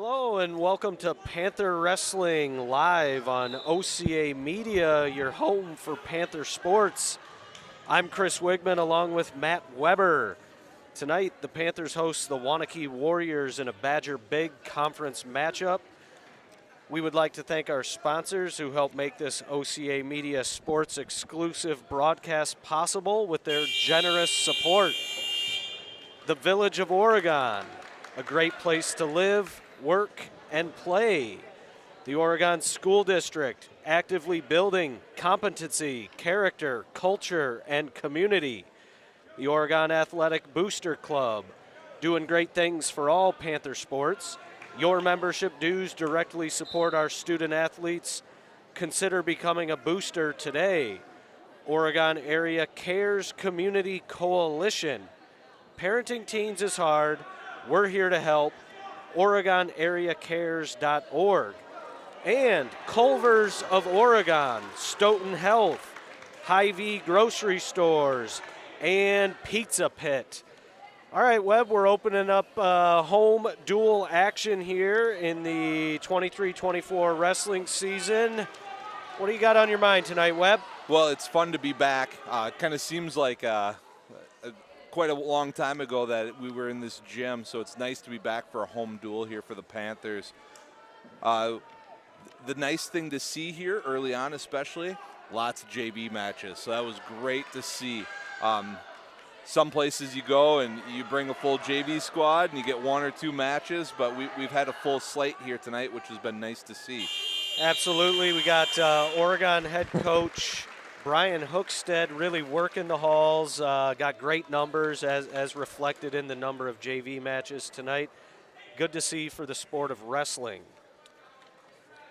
Hello and welcome to Panther Wrestling live on OCA Media, your home for Panther sports. I'm Chris Wigman along with Matt Weber. Tonight, the Panthers host the Waunkee Warriors in a Badger Big Conference matchup. We would like to thank our sponsors who help make this OCA Media sports exclusive broadcast possible with their generous support. The Village of Oregon, a great place to live, work, and play. The Oregon School District, actively building competency, character, culture, and community. The Oregon Athletic Booster Club, doing great things for all Panther sports. Your membership dues directly support our student athletes. Consider becoming a booster today. Oregon Area Cares Community Coalition. Parenting teens is hard. We're here to help. OregonAreaCares.org. And Culver's of Oregon, Stoughton Health, Hy-Vee Grocery Stores, and Pizza Pit. All right, Webb, we're opening up home dual action here in the 23-24 wrestling season. What do you got on your mind tonight, Webb? Well, it's fun to be back. It kind of seems like quite a long time ago that we were in this gym, so it's nice to be back for a home duel here for the Panthers. The nice thing to see here early on, especially, lots of JV matches, so that was great to see. Some places you go and you bring a full JV squad and you get one or two matches, but we've had a full slate here tonight, which has been nice to see. Absolutely. We got Oregon head coach Brian Hookstead really working the halls, got great numbers as reflected in the number of JV matches tonight. Good to see for the sport of wrestling.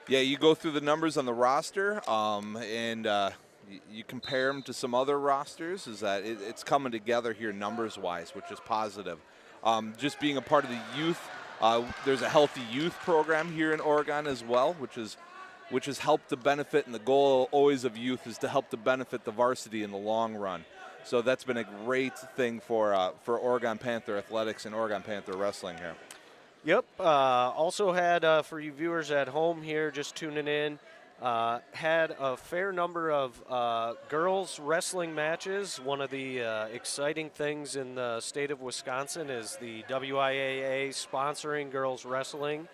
Yeah, you go through the numbers on the roster and you compare them to some other rosters, is that it's coming together here numbers-wise, which is positive. Just being a part of the youth, there's a healthy youth program here in Oregon as well, which has helped to benefit, and the goal always of youth is to help to benefit the varsity in the long run. So that's been a great thing for Oregon Panther athletics and Oregon Panther wrestling here. Yep. Also had, for you viewers at home here just tuning in, had a fair number of girls wrestling matches. One of the exciting things in the state of Wisconsin is the WIAA sponsoring girls wrestling.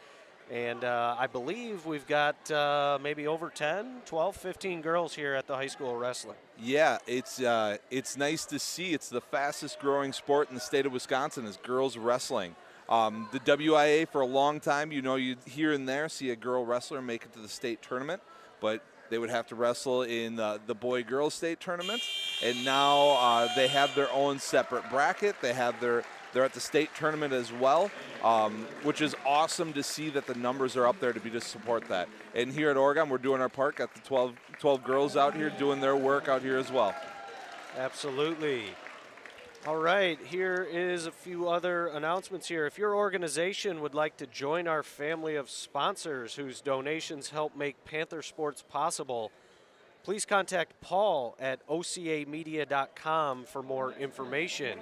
And I believe we've got maybe over 10, 12, 15 girls here at the high school wrestling. Yeah, it's nice to see. It's the fastest growing sport in the state of Wisconsin is girls wrestling. The WIA for a long time, you'd here and there see a girl wrestler make it to the state tournament, but they would have to wrestle in the boy-girl state tournament. And now they have their own separate bracket. They're at the state tournament as well, which is awesome to see that the numbers are up there to support that. And here at Oregon, we're doing our part. Got the 12 girls out here doing their work out here as well. Absolutely. All right, here is a few other announcements here. If your organization would like to join our family of sponsors whose donations help make Panther sports possible, please contact Paul at ocamedia.com for more information.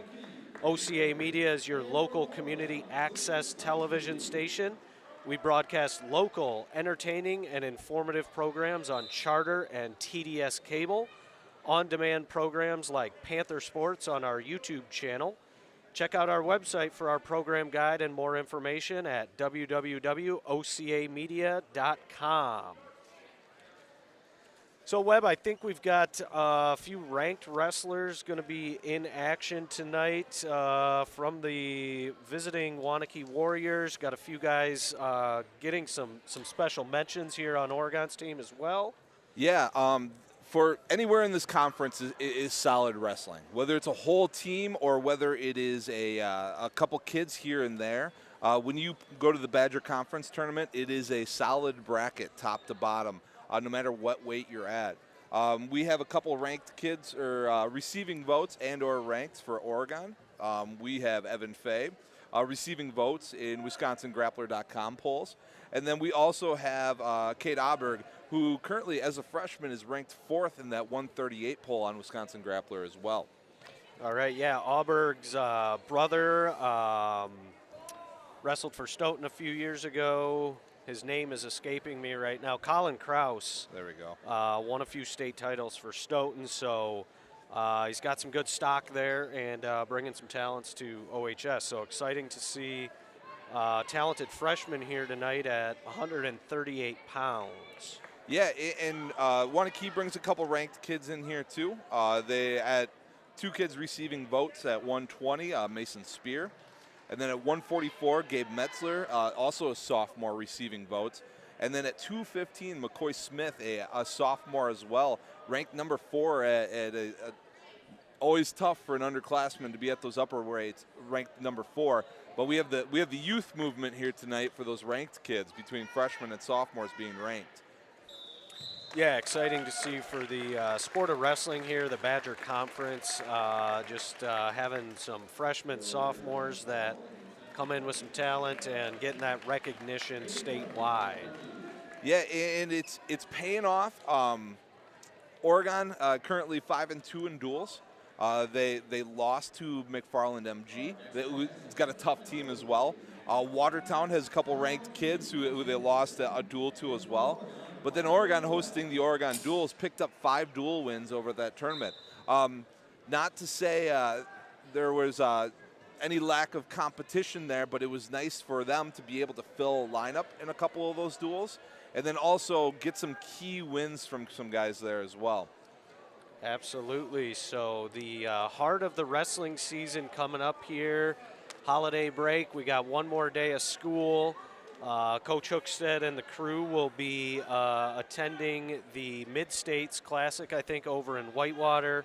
OCA Media is your local community access television station. We broadcast local, entertaining, and informative programs on Charter and TDS cable, on-demand programs like Panther Sports on our YouTube channel. Check out our website for our program guide and more information at www.ocamedia.com. So, Webb, I think we've got a few ranked wrestlers going to be in action tonight from the visiting Waunkee Warriors. Got a few guys getting some special mentions here on Oregon's team as well. Yeah, for anywhere in this conference is solid wrestling, whether it's a whole team or whether it is a couple kids here and there. When you go to the Badger Conference tournament, it is a solid bracket top to bottom. No matter what weight you're at. We have a couple ranked kids or receiving votes and or ranked for Oregon. We have Evan Fay receiving votes in WisconsinGrappler.com polls. And then we also have Kate Auberg, who currently as a freshman is ranked 4th in that 138 poll on Wisconsin Grappler as well. All right, yeah, Auberg's brother wrestled for Stoughton a few years ago. His name is escaping me right now. Colin Kraus. There we go. Won a few state titles for Stoughton, so he's got some good stock there and bringing some talents to OHS. So exciting to see talented freshman here tonight at 138 pounds. Yeah, and Waunakee brings a couple ranked kids in here too. They had 2 kids receiving votes at 120, Mason Spear. And then at 144, Gabe Metzler, also a sophomore, receiving votes. And then at 215, McCoy Smith, a sophomore as well, ranked number 4 at always tough for an underclassman to be at those upper rates, ranked number 4. But we have the youth movement here tonight for those ranked kids between freshmen and sophomores being ranked. Yeah, exciting to see for the sport of wrestling here, the Badger Conference, just having some freshmen, sophomores that come in with some talent and getting that recognition statewide. Yeah, and it's paying off. Oregon currently 5-2 in duels. They lost to McFarland MG. It's got a tough team as well. Watertown has a couple ranked kids who they lost a duel to as well. But then Oregon, hosting the Oregon Duels, picked up 5 duel wins over that tournament. Not to say there was any lack of competition there, but it was nice for them to be able to fill a lineup in a couple of those duels, and then also get some key wins from some guys there as well. Absolutely. So the heart of the wrestling season coming up here. Holiday break. We got one more day of school. Coach Hookstead and the crew will be attending the Mid-States Classic, I think, over in Whitewater.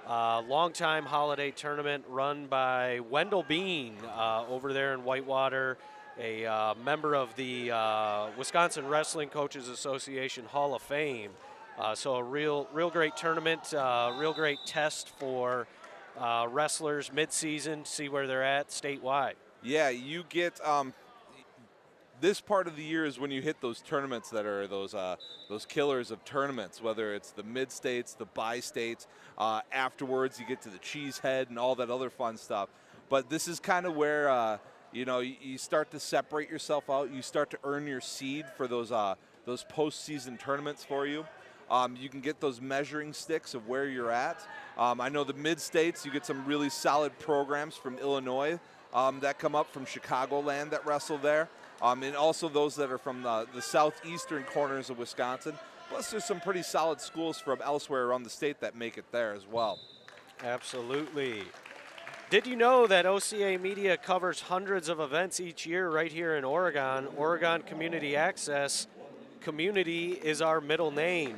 Long-time holiday tournament run by Wendell Bean over there in Whitewater, a member of the Wisconsin Wrestling Coaches Association Hall of Fame. So a real great tournament, real great test for wrestlers mid-season, see where they're at statewide. Yeah, you get this part of the year is when you hit those tournaments that are those killers of tournaments, whether it's the mid-states, the bi-states. Afterwards, you get to the Cheesehead and all that other fun stuff. But this is kind of where you start to separate yourself out. You start to earn your seed for those postseason tournaments for you. You can get those measuring sticks of where you're at. I know the mid-states, you get some really solid programs from Illinois that come up, from Chicagoland that wrestle there. And also those that are from the southeastern corners of Wisconsin. Plus, there's some pretty solid schools from elsewhere around the state that make it there as well. Absolutely. Did you know that OCA Media covers hundreds of events each year right here in Oregon? Oregon Community Access. Community is our middle name.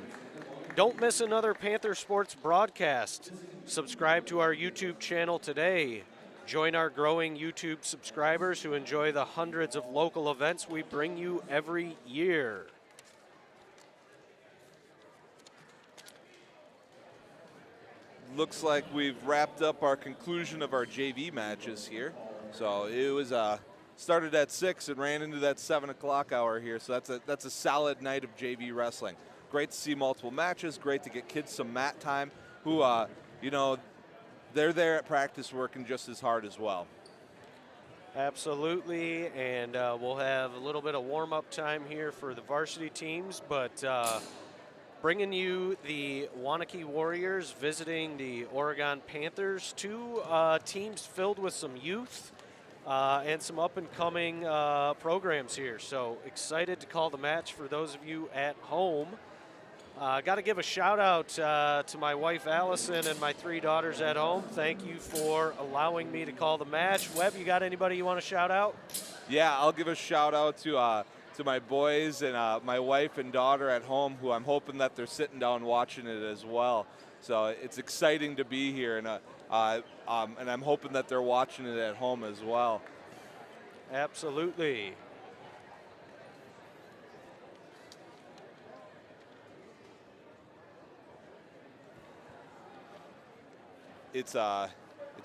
Don't miss another Panther Sports broadcast. Subscribe to our YouTube channel today. Join our growing YouTube subscribers who enjoy the hundreds of local events we bring you every year. Looks like we've wrapped up our conclusion of our JV matches here. So it was started at 6 and ran into that 7 o'clock hour here. So that's a solid night of JV wrestling. Great to see multiple matches. Great to get kids some mat time who, they're there at practice working just as hard as well. Absolutely, and we'll have a little bit of warm-up time here for the varsity teams, but bringing you the Waunkee Warriors visiting the Oregon Panthers, 2 teams filled with some youth and some up-and-coming programs here. So excited to call the match for those of you at home. Got to give a shout out to my wife Allison and my 3 daughters at home. Thank you for allowing me to call the match. Webb, you got anybody you want to shout out? Yeah, I'll give a shout out to my boys and my wife and daughter at home, who I'm hoping that they're sitting down watching it as well. So it's exciting to be here, and I'm hoping that they're watching it at home as well. Absolutely. It's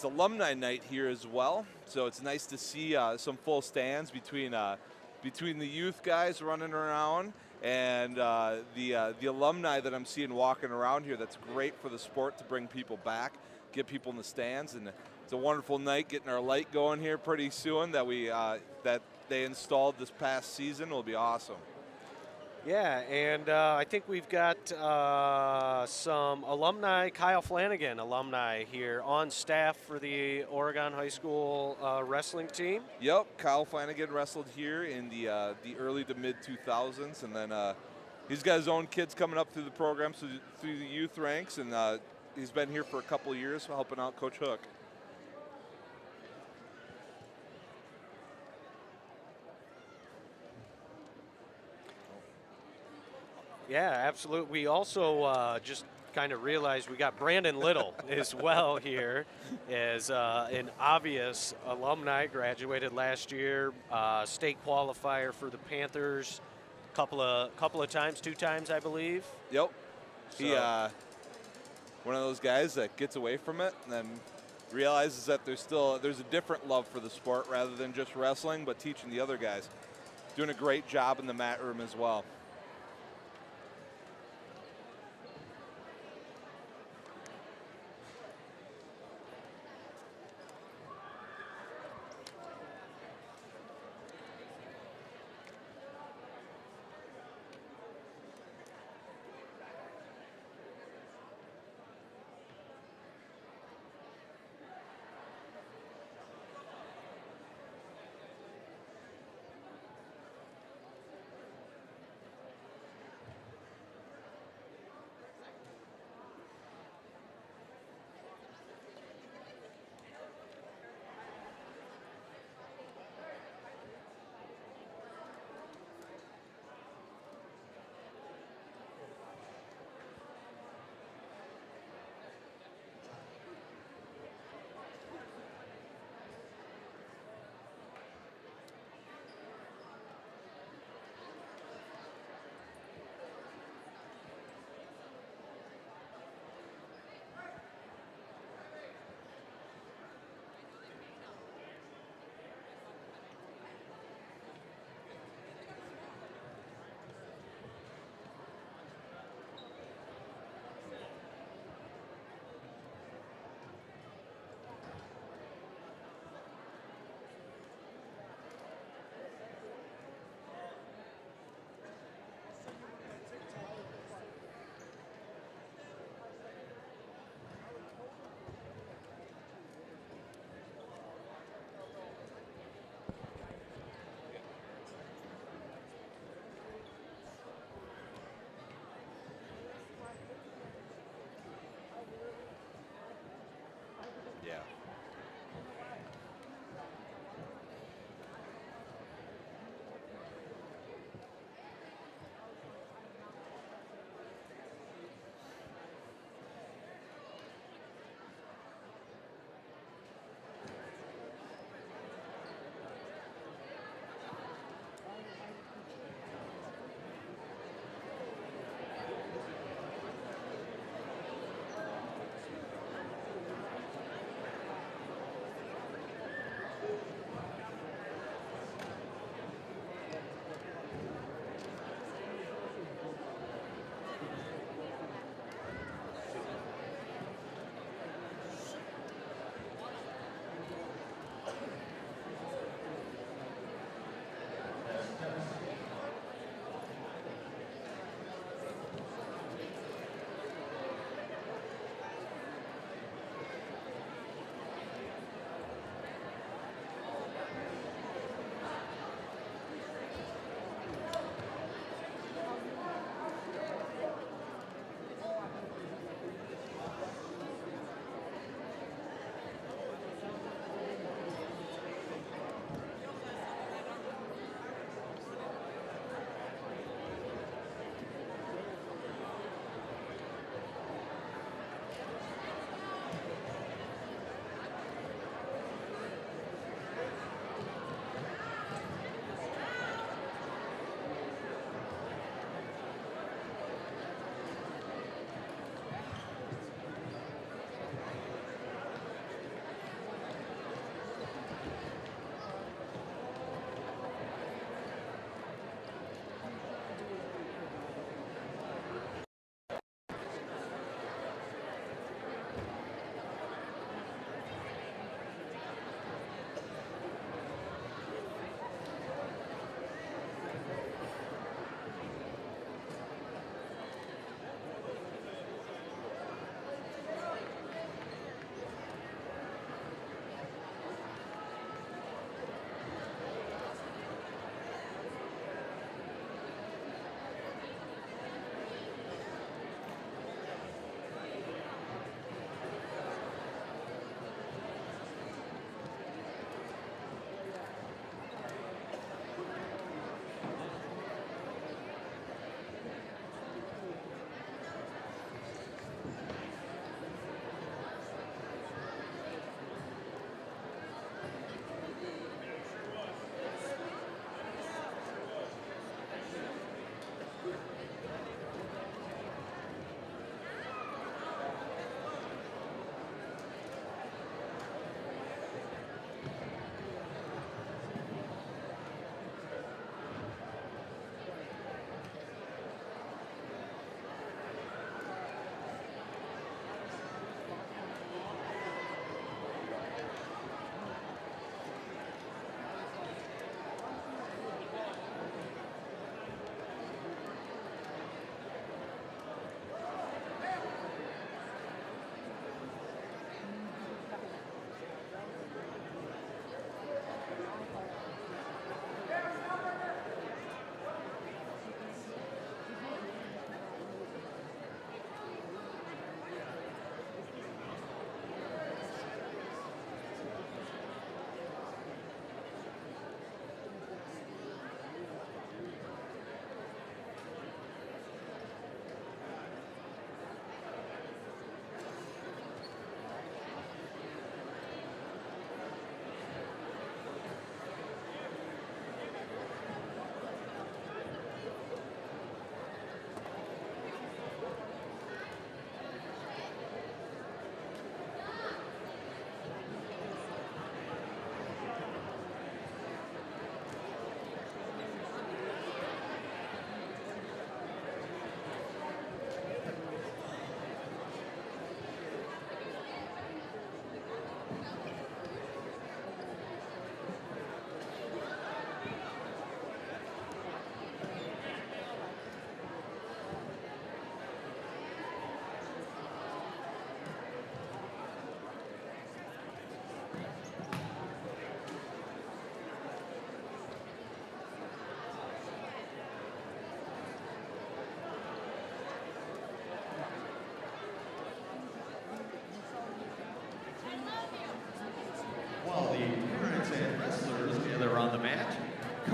alumni night here as well, so it's nice to see some full stands between the youth guys running around and the alumni that I'm seeing walking around here. That's great for the sport to bring people back, get people in the stands, and it's a wonderful night getting our light going here pretty soon. That they installed this past season will be awesome. Yeah, and I think we've got some alumni, Kyle Flanagan alumni here on staff for the Oregon High School wrestling team. Yep, Kyle Flanagan wrestled here in the early to mid 2000s, and then he's got his own kids coming up through the program, so through the youth ranks, and he's been here for a couple of years helping out Coach Hook. Yeah, absolutely. We also just kind of realized we got Brandon Little as well here as an obvious alumni, graduated last year, state qualifier for the Panthers couple of times, 2 times I believe. Yep. So. He one of those guys that gets away from it and then realizes that there's a different love for the sport rather than just wrestling, but teaching the other guys. Doing a great job in the mat room as well.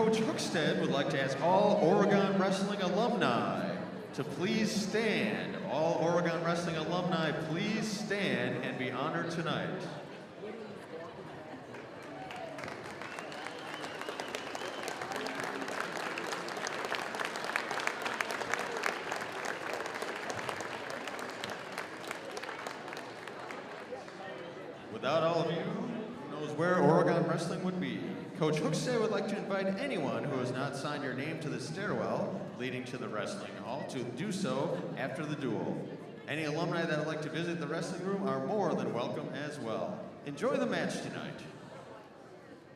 Coach Hookstead would like to ask all Oregon Wrestling alumni to please stand. All Oregon Wrestling alumni, please stand and be honored tonight. Without all of you, who knows where Oregon Wrestling would be? Coach Hookstead would like to invite anyone who has not signed your name to the stairwell leading to the wrestling hall to do so after the duel. Any alumni that would like to visit the wrestling room are more than welcome as well. Enjoy the match tonight.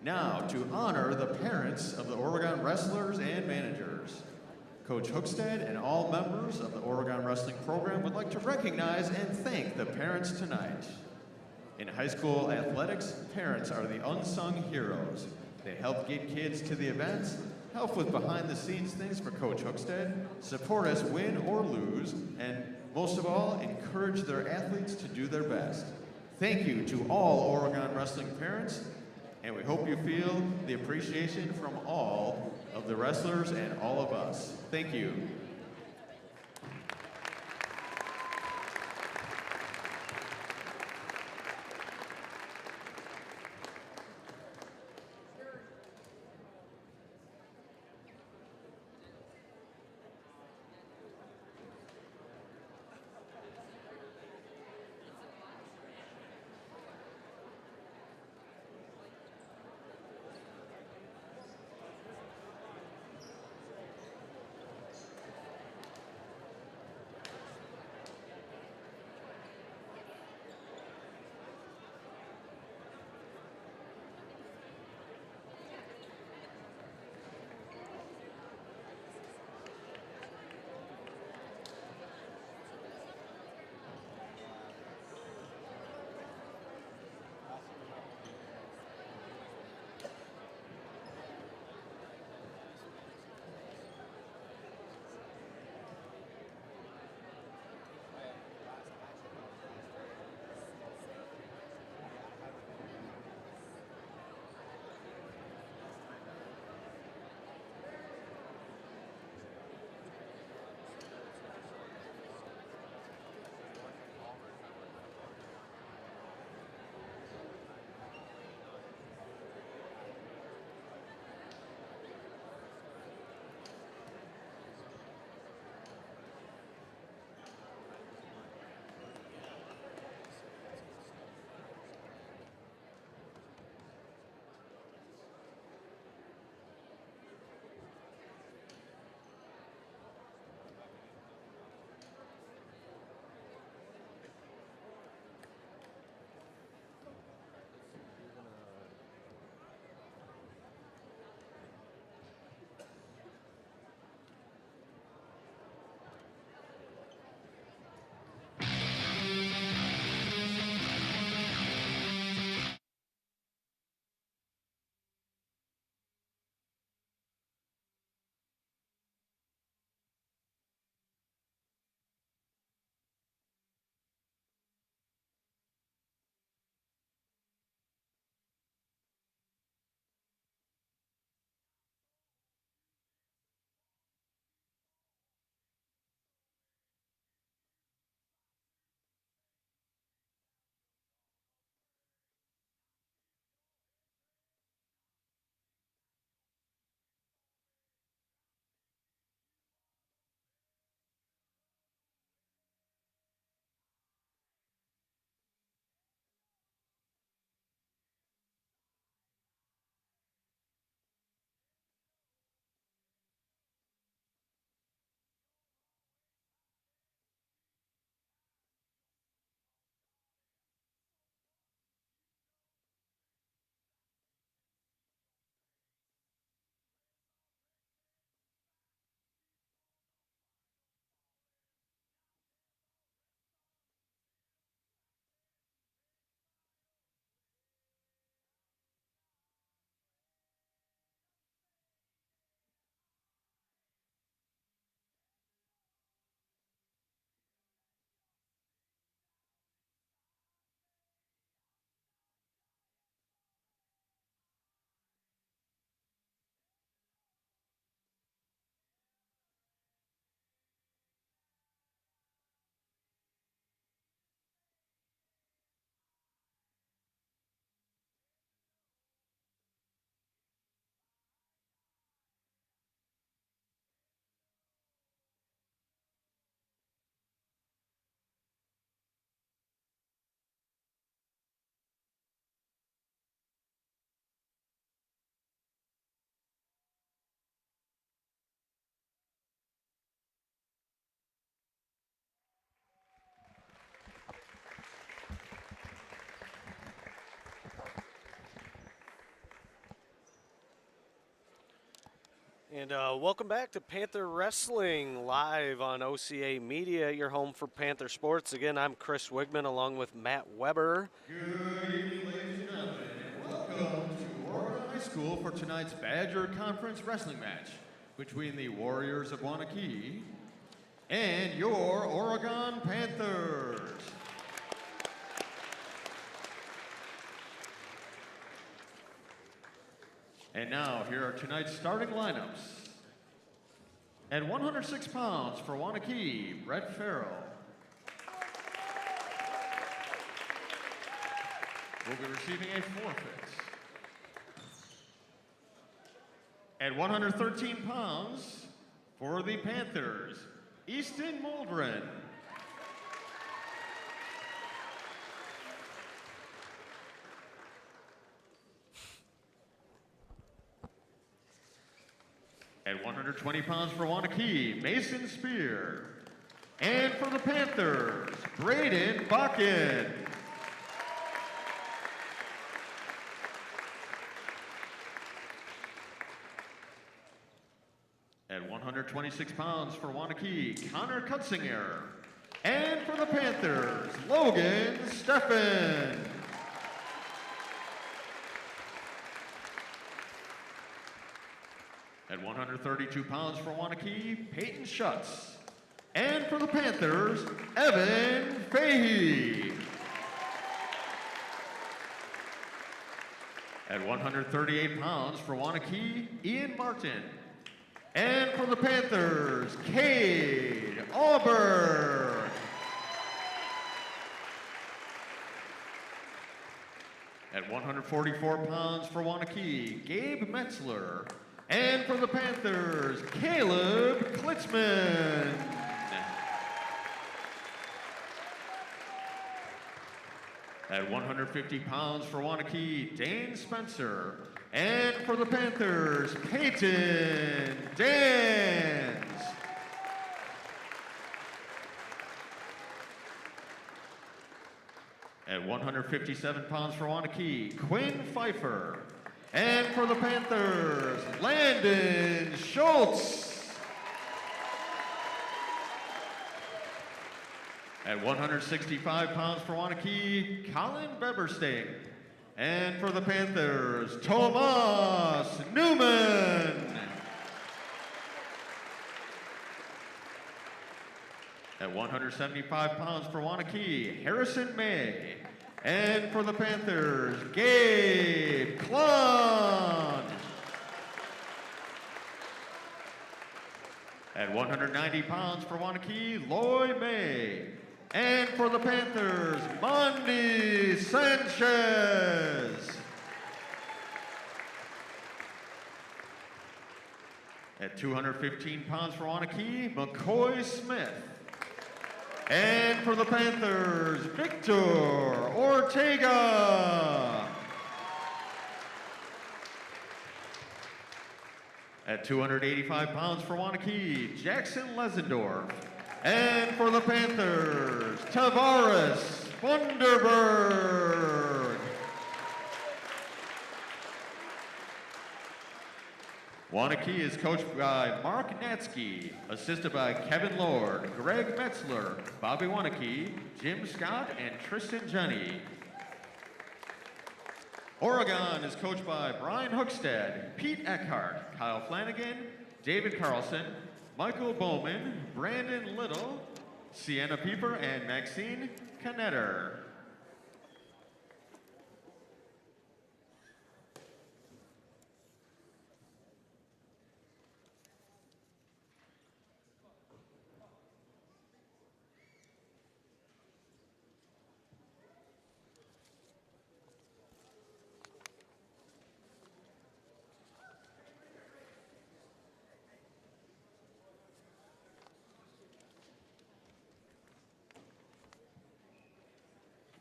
Now, to honor the parents of the Oregon wrestlers and managers, Coach Hookstead and all members of the Oregon Wrestling program would like to recognize and thank the parents tonight. In high school athletics, parents are the unsung heroes. They help get kids to the events, help with behind-the-scenes things for Coach Hookstead, support us win or lose, and most of all, encourage their athletes to do their best. Thank you to all Oregon Wrestling parents, and we hope you feel the appreciation from all of the wrestlers and all of us. Thank you. And welcome back to Panther Wrestling live on OCA Media, your home for Panther Sports. Again, I'm Chris Wigman along with Matt Weber. Good evening, ladies and gentlemen, and welcome to Oregon High School for tonight's Badger Conference Wrestling match between the Warriors of Waunakee and your Oregon Panthers. And now, here are tonight's starting lineups. At 106 pounds for Waunakee, Brett Farrell. Will be receiving a forfeit. At 113 pounds for the Panthers, Easton Muldren. At 120 pounds for Waunakee, Mason Spear. And for the Panthers, Braden Bakken. At 126 pounds for Waunakee, Connor Kutzinger. And for the Panthers, Logan Steffen. At 132 pounds for Waunakee, Peyton Schutz. And for the Panthers, Evan Fahey. At 138 pounds for Waunakee, Ian Martin. And for the Panthers, Cade Auburn. At 144 pounds for Waunakee, Gabe Metzler. And for the Panthers, Caleb Klitzman. At 150 pounds for Waunakee, Dane Spencer. And for the Panthers, Peyton Dans. At 157 pounds for Waunakee, Quinn Pfeiffer. And for the Panthers, Landon Schultz. At 165 pounds for Waunakee, Colin Beberstein. And for the Panthers, Tomas Newman. At 175 pounds for Waunakee, Harrison May. And for the Panthers, Gabe Klon. At 190 pounds for Waunakee, Loy May. And for the Panthers, Mondi Sanchez. At 215 pounds for Waunakee, McCoy Smith. And for the Panthers, Victor Ortega. At 285 pounds for Waunakee, Jackson Lesendorf. And for the Panthers, Tavares Funderburg. Waunakee is coached by Mark Natsky, assisted by Kevin Lord, Greg Metzler, Bobby Waunakee, Jim Scott, and Tristan Jenny. Oregon is coached by Brian Hookstead, Pete Eckhart, Kyle Flanagan, David Carlson, Michael Bowman, Brandon Little, Sienna Pieper, and Maxine Canetter.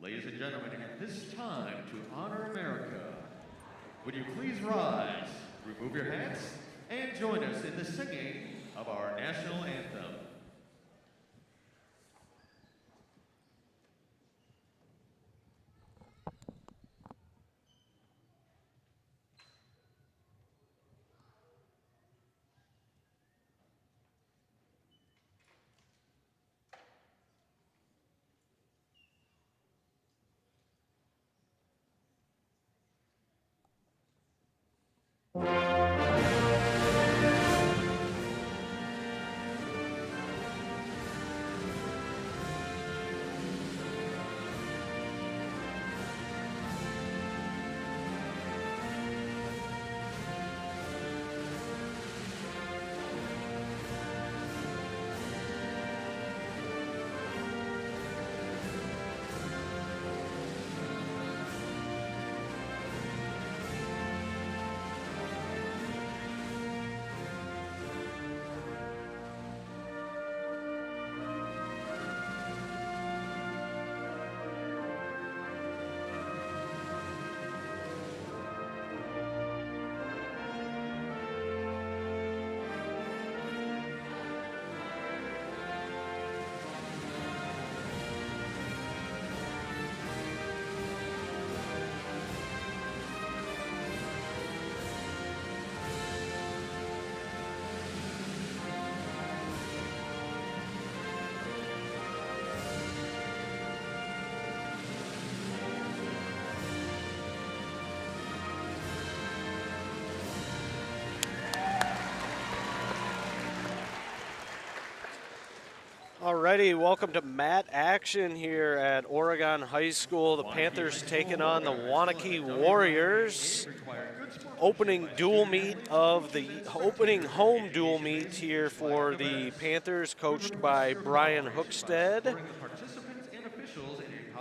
Ladies and gentlemen, at this time, to honor America, would you please rise, remove your hats, and join us in the singing of our national anthem. Alrighty, welcome to mat action here at Oregon High School. The Panthers taking on the Waunkee Warriors. Opening home dual meet here for the Panthers, coached by Brian Hookstead.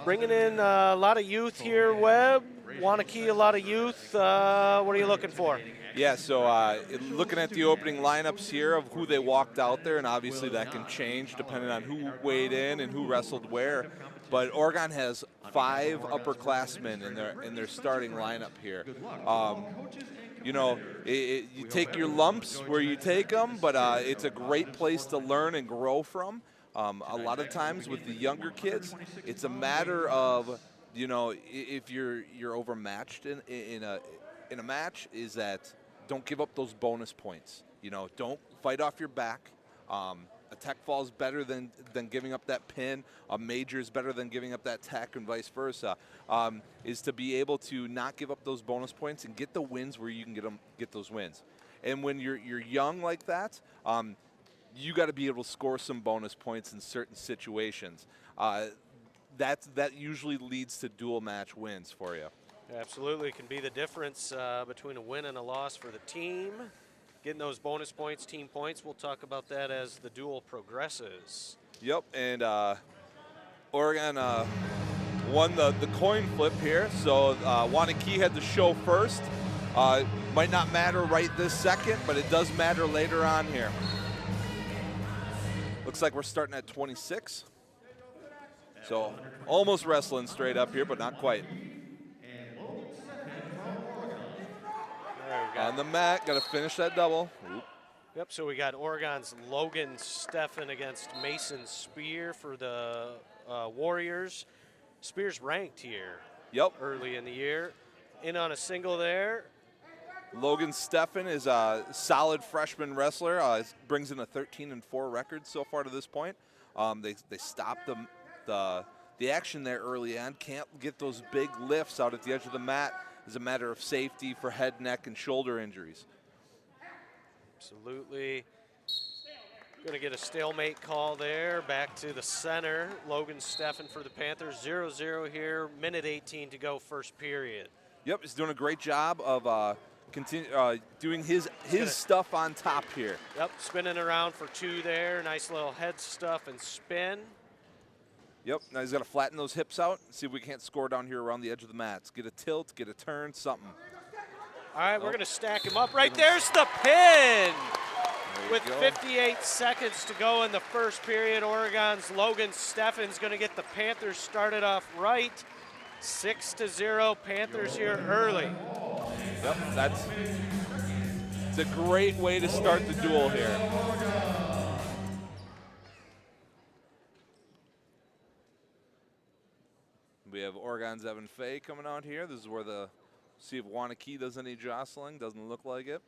Bringing in a lot of youth here, Webb. Waunakee, a lot of youth. What are you looking for? Yeah, so looking at the opening lineups here of who they walked out there, and obviously that can change depending on who weighed in and who wrestled where. But Oregon has 5 upperclassmen in their starting lineup here. You know, you take your lumps where you take them, but it's a great place to learn and grow from. A lot of times with the younger kids, it's a matter of, you know, if you're overmatched in a match, is that don't give up those bonus points. You know, don't fight off your back. A tech fall is better than giving up that pin. A major is better than giving up that tech, and vice versa. Is to be able to not give up those bonus points and get the wins where you can get those wins. And when you're young like that, you got to be able to score some bonus points in certain situations. That usually leads to dual match wins for you. Absolutely, can be the difference between a win and a loss for the team. Getting those bonus points, team points, we'll talk about that as the duel progresses. Yep, and Oregon won the coin flip here, so Waunakee had the show first. Might not matter right this second, but it does matter later on here. Looks like we're starting at 26. So almost wrestling straight up here, but not quite. On the mat, got to finish that double. Oop. Yep, so we got Oregon's Logan Steffen against Mason Spear for the Warriors. Spear's ranked here. Yep. Early in the year. In on a single there. Logan Steffen is a solid freshman wrestler. Brings in a 13-4 record so far to this point. They stopped the action there early on. Can't get those big lifts out at the edge of the mat. Is a matter of safety for head, neck, and shoulder injuries. Absolutely. Going to get a stalemate call there. Back to the center. Logan Steffen for the Panthers. 0-0 here. Minute 18 to go, first period. Yep, he's doing a great job of doing his stuff on top here. Yep, spinning around for 2 there. Nice little head stuff and spin. Yep, now he's got to flatten those hips out, see if we can't score down here around the edge of the mats. Get a tilt, get a turn, something. All right, we're going to stack him up. Right there's the pin. With 58 seconds to go in the first period, Oregon's Logan Steffen's going to get the Panthers started off right. 6-0, Panthers here early. Yep, it's a great way to start the duel here. We have Oregon's Evan Fay coming out here. This is where see if Waunakee does any jostling. Doesn't look like it.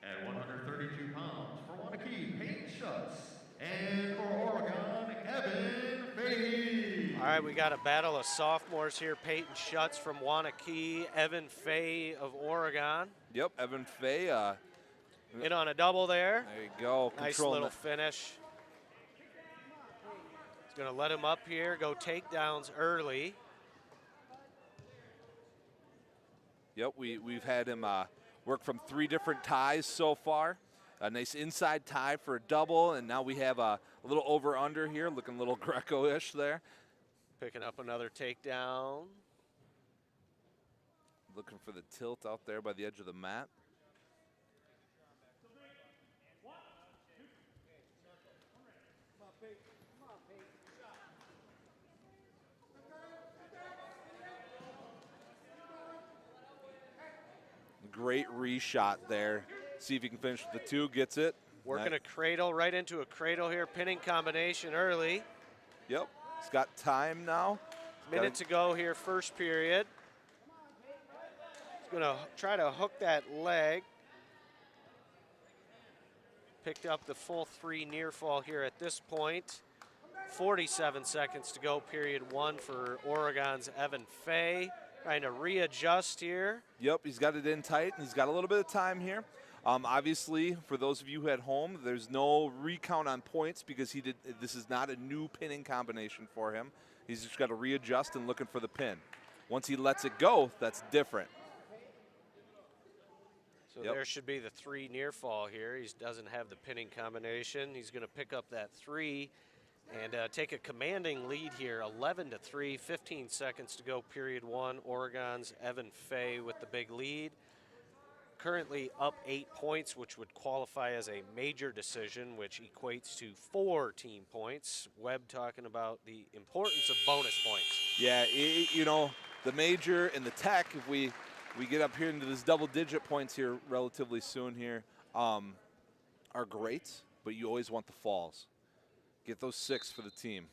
At 132 pounds for Waunakee, Peyton Schutz. And for Oregon, Evan Fay. All right, we got a battle of sophomores here. Peyton Schutz from Waunakee, Evan Fay of Oregon. Yep, Evan Fay. In on a double there. There you go. Nice little finish. Going to let him up here, go takedowns early. Yep, we've had him work from 3 different ties so far. A nice inside tie for a double, and now we have a little over-under here, looking a little Greco-ish there. Picking up another takedown. Looking for the tilt out there by the edge of the mat. Great reshot there. See if he can finish the 2, gets it. Working a cradle, right into a cradle here. Pinning combination early. Yep, he's got time now. Minute to go here, first period. He's gonna try to hook that leg. Picked up the full 3 near fall here at this point. 47 seconds to go, period 1 for Oregon's Evan Fay. Trying to readjust here. Yep, he's got it in tight, and he's got a little bit of time here. Obviously, for those of you at home, there's no recount on points because this is not a new pinning combination for him. He's just got to readjust and looking for the pin. Once he lets it go, that's different. So there should be the 3 near fall here. He doesn't have the pinning combination. He's going to pick up that 3 and take a commanding lead here, 11-3, 15 seconds to go, period 1. Oregon's Evan Fay with the big lead. Currently up 8 points, which would qualify as a major decision, which equates to 4 team points. Webb talking about the importance of bonus points. Yeah, you know, the major and the tech, if we get up here into this double-digit points here relatively soon here, are great, but you always want the falls. Get those 6 for the team.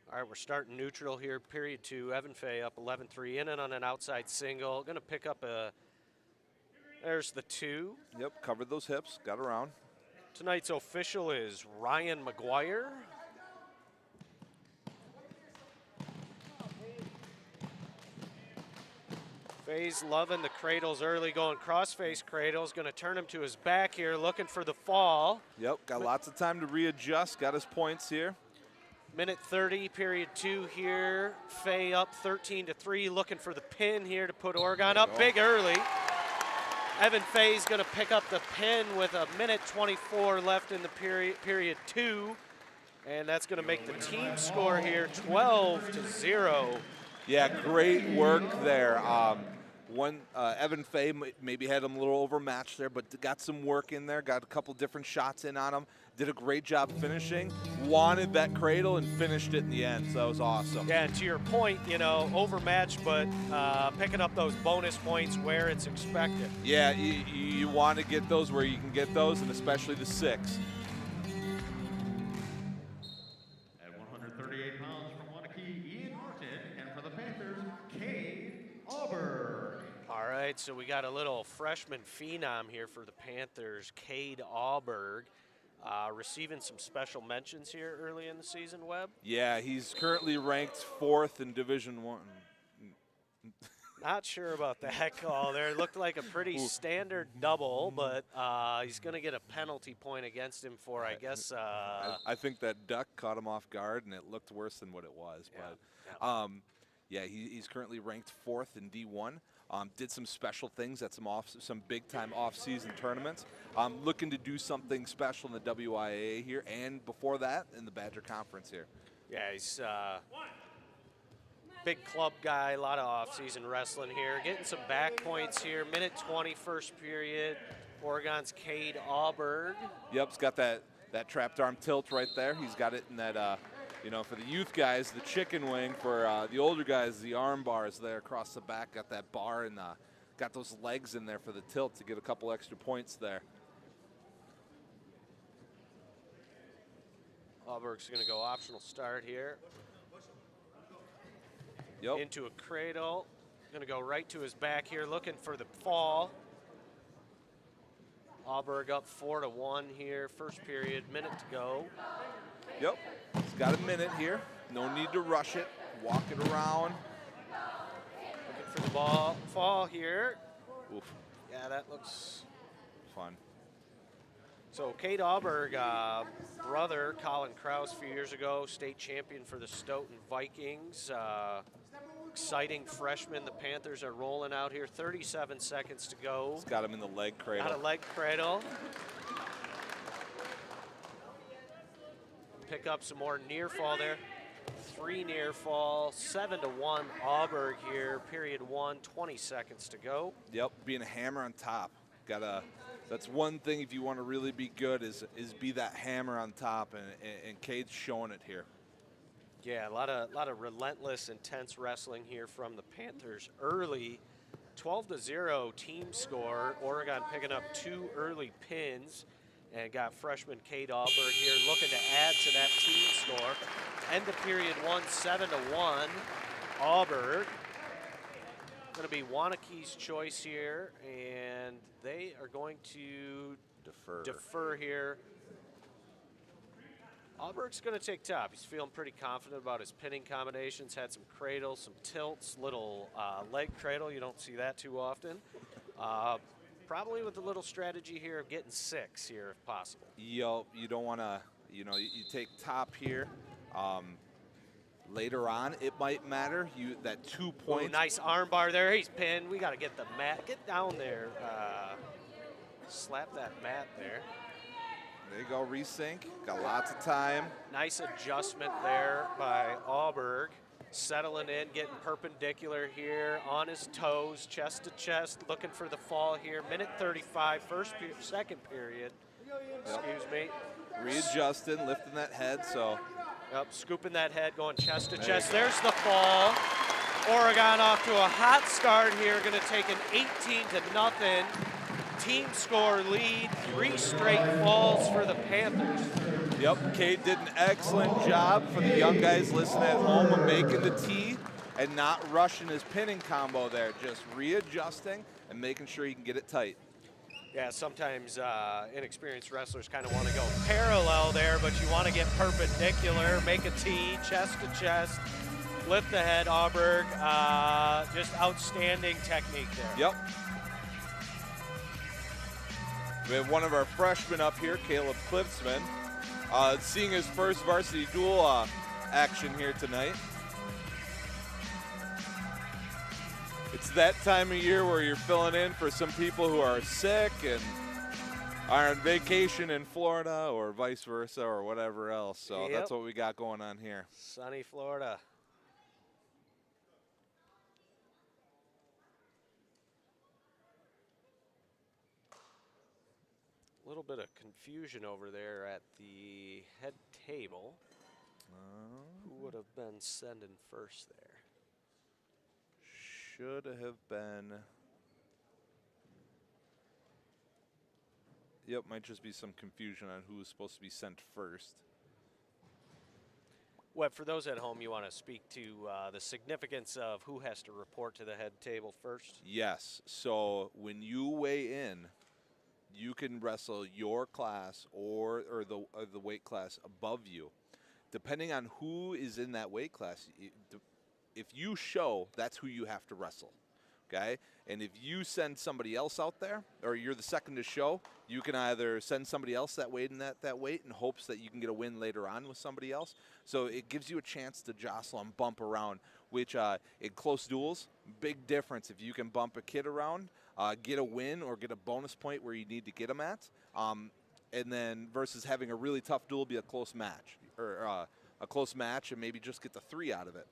All right, we're starting neutral here, period 2. Evan Fay up 11-3, in and on an outside single. Going to pick up there's the 2. Yep, covered those hips, got around. Tonight's official is Ryan McGuire. Fay's loving the cradles early, going cross-face cradles. Going to turn him to his back here, looking for the fall. Yep, got lots of time to readjust, got his points here. Minute 30, period 2 here. Fay up 13-3, looking for the pin here to put Oregon up big early. Evan Fay's going to pick up the pin with a minute 24 left in the period 2. And that's going to make the team score here 12-0. Yeah, great work there. Evan Fay maybe had him a little overmatched there, but got some work in there, got a couple different shots in on him, did a great job finishing, wanted that cradle and finished it in the end, so that was awesome. Yeah, and to your point, you know, overmatched, but picking up those bonus points where it's expected. Yeah, you want to get those where you can get those, and especially the 6. At 138 pounds from Waunakee, Ian Martin, and for the Panthers, Cade Auburn. All right, so we got a little freshman phenom here for the Panthers, Cade Auburn, receiving some special mentions here early in the season, Webb. Yeah, he's currently ranked 4th in Division I. Not sure about that call there. It looked like a pretty standard double, but he's going to get a penalty point against him for, I guess. I think that duck caught him off guard, and it looked worse than what it was. Yeah, but yeah, he's currently ranked 4th in D1. Did some special things at some big-time off-season tournaments. Looking to do something special in the WIAA here, and before that, in the Badger Conference here. Yeah, he's big club guy, a lot of off-season wrestling here. Getting some back points here. Minute 20, first period. Oregon's Cade Auburn. Yep, he's got that trapped arm tilt right there. He's got it in that, you know, for the youth guys, the chicken wing. For the older guys, the arm bars there across the back. Got that bar and got those legs in there for the tilt to get a couple extra points there. Auburn's going to go optional start here. Yep. Into a cradle. Going to go right to his back here, looking for the fall. Auburn up 4-1 here. First period, minute to go. Yep. He's got a minute here. No need to rush it. Walk it around. Looking for the ball. Fall here. Oof. Yeah, that looks Fun. So Cade Auburn, brother Colin Krause a few years ago, state champion for the Stoughton Vikings. Exciting freshman. The Panthers are rolling out here. 37 seconds to go. He's got him in the leg cradle. Got a leg cradle. Pick up some more near fall there. 3 near fall, 7-1 Auburn here. Period 1, 20 seconds to go. Yep, being a hammer on top. That's one thing if you want to really be good is be that hammer on top, and Cade's showing it here. Yeah, a lot of relentless, intense wrestling here from the Panthers early. 12-0 team score. Oregon picking up 2 early pins, and got freshman Cade Auburn here looking to add to that team score. End of period 1, 7-1 Auburn. Going to be Waunakee's choice here, and they are going to defer here. Auburn's going to take top. He's feeling pretty confident about his pinning combinations. Had some cradles, some tilts, little leg cradle. You don't see that too often. probably with a little strategy here of getting 6 here if possible. You don't want to, you take top here. Later on, it might matter. That 2 points. Ooh, nice arm bar there. He's pinned. We got to get the mat. Get down there. Slap that mat there. There you go, resync. Got lots of time. Nice adjustment there by Auberg. Settling in, getting perpendicular here, on his toes, chest to chest, looking for the fall here. Minute 35, second period. Excuse me. Readjusting, lifting that head, so. Yep, scooping that head, going chest to chest. There's the fall. Oregon off to a hot start here, going to take an 18-0 team score lead. 3 straight falls for the Panthers. Yep, Cade did an excellent job for the young guys listening at home of making the tee and not rushing his pinning combo there, just readjusting and making sure he can get it tight. Yeah, sometimes inexperienced wrestlers kind of want to go parallel there, but you want to get perpendicular, make a tee, chest to chest, lift the head, Auberg. Just outstanding technique there. Yep. We have one of our freshmen up here, Caleb Clipsman, seeing his first varsity duel action here tonight. It's that time of year where you're filling in for some people who are sick and are on vacation in Florida or vice versa or whatever else. So that's what we got going on here. Sunny Florida. A little bit of confusion over there at the head table. Who would have been sending first there? Should have been. Yep, might just be some confusion on who was supposed to be sent first. Webb, for those at home, you want to speak to the significance of who has to report to the head table first? Yes. So when you weigh in, you can wrestle your class or the weight class above you. Depending on who is in that weight class, if you show, that's who you have to wrestle, okay? And if you send somebody else out there, or you're the second to show, you can either send somebody else that weight in that weight in hopes that you can get a win later on with somebody else. So it gives you a chance to jostle and bump around, which in close duels, big difference if you can bump a kid around, get a win or get a bonus point where you need to get them at, and then versus having a really tough duel be a close match, or a close match and maybe just get the 3 out of it.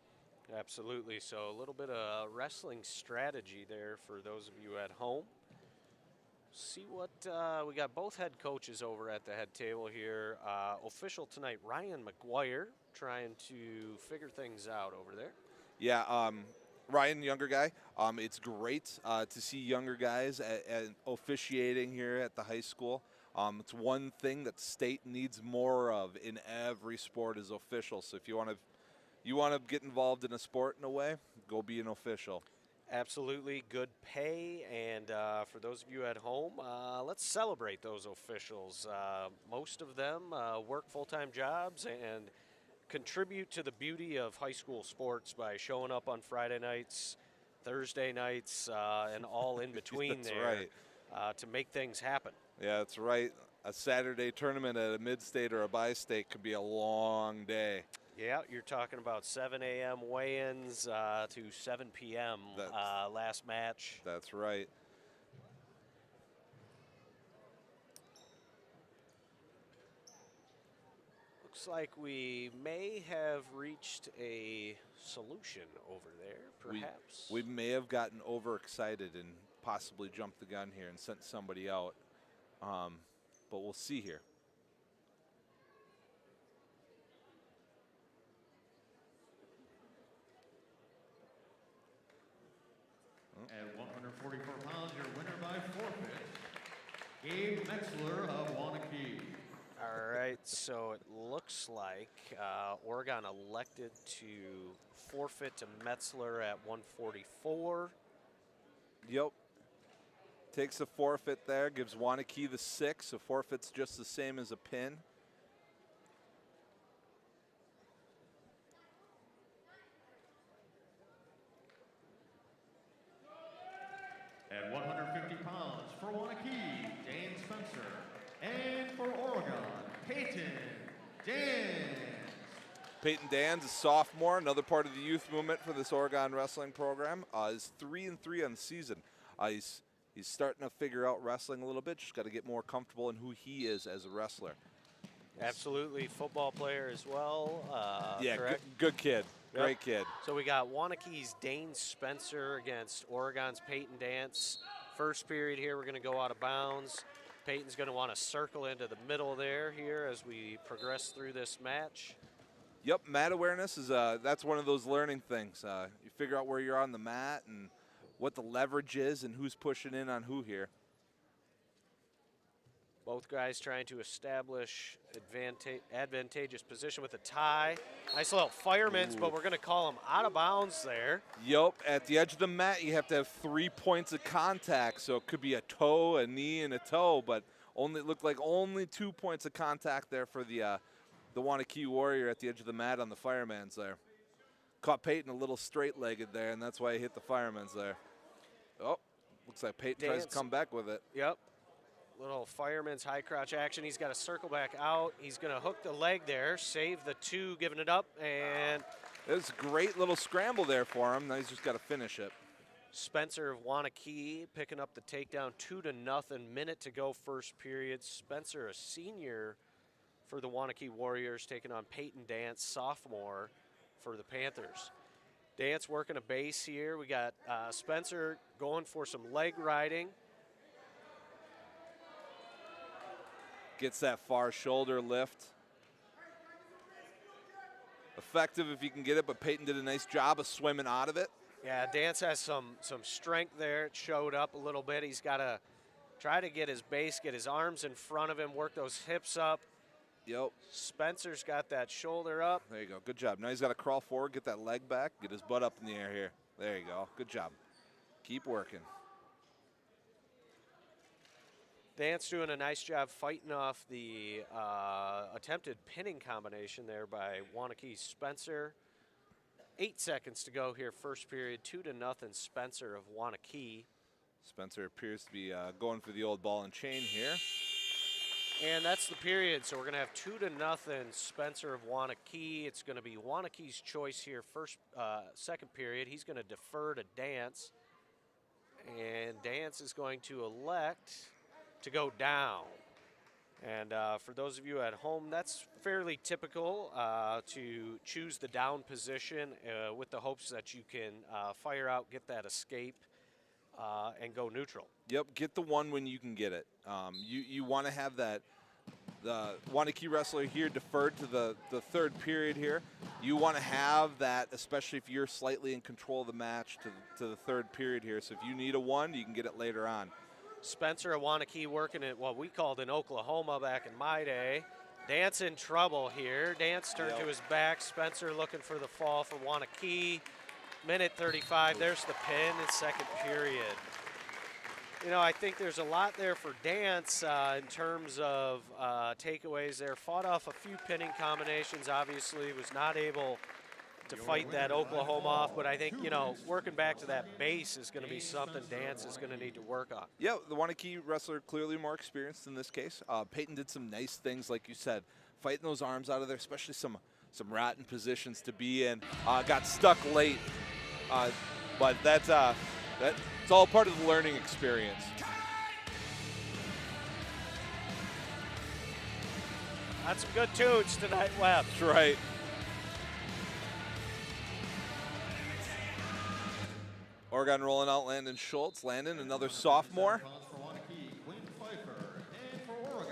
Absolutely. So a little bit of wrestling strategy there for those of you at home. See what we got. Both head coaches over at the head table here. Official tonight, Ryan McGuire, trying to figure things out over there. Yeah, Ryan, younger guy. It's great to see younger guys at officiating here at the high school. It's one thing that state needs more of in every sport is officials. So if you want to get involved in a sport in a way, go be an official. Absolutely. Good pay. And for those of you at home, let's celebrate those officials. Most of them work full-time jobs and contribute to the beauty of high school sports by showing up on Friday nights, Thursday nights, and all in between there to make things happen. Yeah, that's right. A Saturday tournament at a mid-state or a bi-state could be a long day. Yeah, you're talking about 7 a.m. weigh-ins to 7 p.m. Last match. That's right. Looks like we may have reached a solution over there, perhaps. We may have gotten overexcited and possibly jumped the gun here and sent somebody out. But we'll see here. At 144 pounds, your winner by forfeit, Gabe Metzler of Waunakee. All right, so it looks like Oregon elected to forfeit to Metzler at 144. Yep. Takes a forfeit there, gives Waunakee the 6. A forfeit's just the same as a pin. At 150 pounds, for Waunakee, Dane Spencer. And for Oregon, Peyton Dans. Peyton Dans, a sophomore, another part of the youth movement for this Oregon wrestling program. Is 3-3 on the season. He's starting to figure out wrestling a little bit. Just got to get more comfortable in who he is as a wrestler. Absolutely, football player as well. Yeah, correct? good kid. Yep. Great kid. So we got Waunakee's Dane Spencer against Oregon's Peyton Dans. First period here, we're going to go out of bounds. Peyton's going to want to circle into the middle there here as we progress through this match. Yep, mat awareness is that's one of those learning things. You figure out where you're on the mat and what the leverage is and who's pushing in on who here. Both guys trying to establish advantageous position with a tie. Nice little fireman's, but we're going to call him out of bounds there. Yep, at the edge of the mat, you have to have 3 points of contact. So it could be a toe, a knee, and a toe, but it looked like only 2 points of contact there for the Waunkee Warrior at the edge of the mat on the fireman's there. Caught Peyton a little straight-legged there, and that's why he hit the fireman's there. Oh, looks like Peyton tries to come back with it. Yep. Little fireman's high crouch action. He's got to circle back out. He's going to hook the leg there, save the 2, giving it up, and it was a great little scramble there for him. Now he's just got to finish it. Spencer of Waunakee picking up the takedown, 2-0, minute to go first period. Spencer, a senior for the Waunkee Warriors, taking on Peyton Dans, sophomore for the Panthers. Dance working a base here. We got Spencer going for some leg riding. Gets that far shoulder lift. Effective if you can get it, but Peyton did a nice job of swimming out of it. Yeah, Dance has some strength there. It showed up a little bit. He's got to try to get his base, get his arms in front of him, work those hips up. Yep. Spencer's got that shoulder up. There you go. Good job. Now he's got to crawl forward, get that leg back, get his butt up in the air here. There you go. Good job. Keep working. Dance doing a nice job fighting off the attempted pinning combination there by Waunakee's Spencer. 8 seconds to go here, first period, 2-0, Spencer of Waunakee. Spencer appears to be going for the old ball and chain here. And that's the period, so we're going to have 2-0, Spencer of Waunakee. It's going to be Waunakee's choice here, second period. He's going to defer to Dance, and Dance is going to elect to go down. And for those of you at home, that's fairly typical to choose the down position with the hopes that you can fire out, get that escape, and go neutral. Yep, get the one when you can get it. You want to have that, the Waunakee wrestler here deferred to the third period here. You want to have that, especially if you're slightly in control of the match to the third period here. So if you need a one, you can get it later on. Spencer of Waunakee working at what we called in Oklahoma back in my day. Dance in trouble here. Dance turned to his back. Spencer looking for the fall from Waunakee. Minute 35, there's the pin in second period. You know, I think there's a lot there for Dance in terms of takeaways there. Fought off a few pinning combinations, obviously. Was not able to fight that Oklahoma off, but I think, you know, working back to that base is going to be something Dance is going to need to work on. Yeah, the Waunakee wrestler clearly more experienced in this case. Peyton did some nice things, like you said, fighting those arms out of there, especially some rotten positions to be in. Got stuck late, but that's it's all part of the learning experience. That's some good tunes tonight, Webb. That's right. Oregon rolling out Landon Schultz. Landon, another sophomore.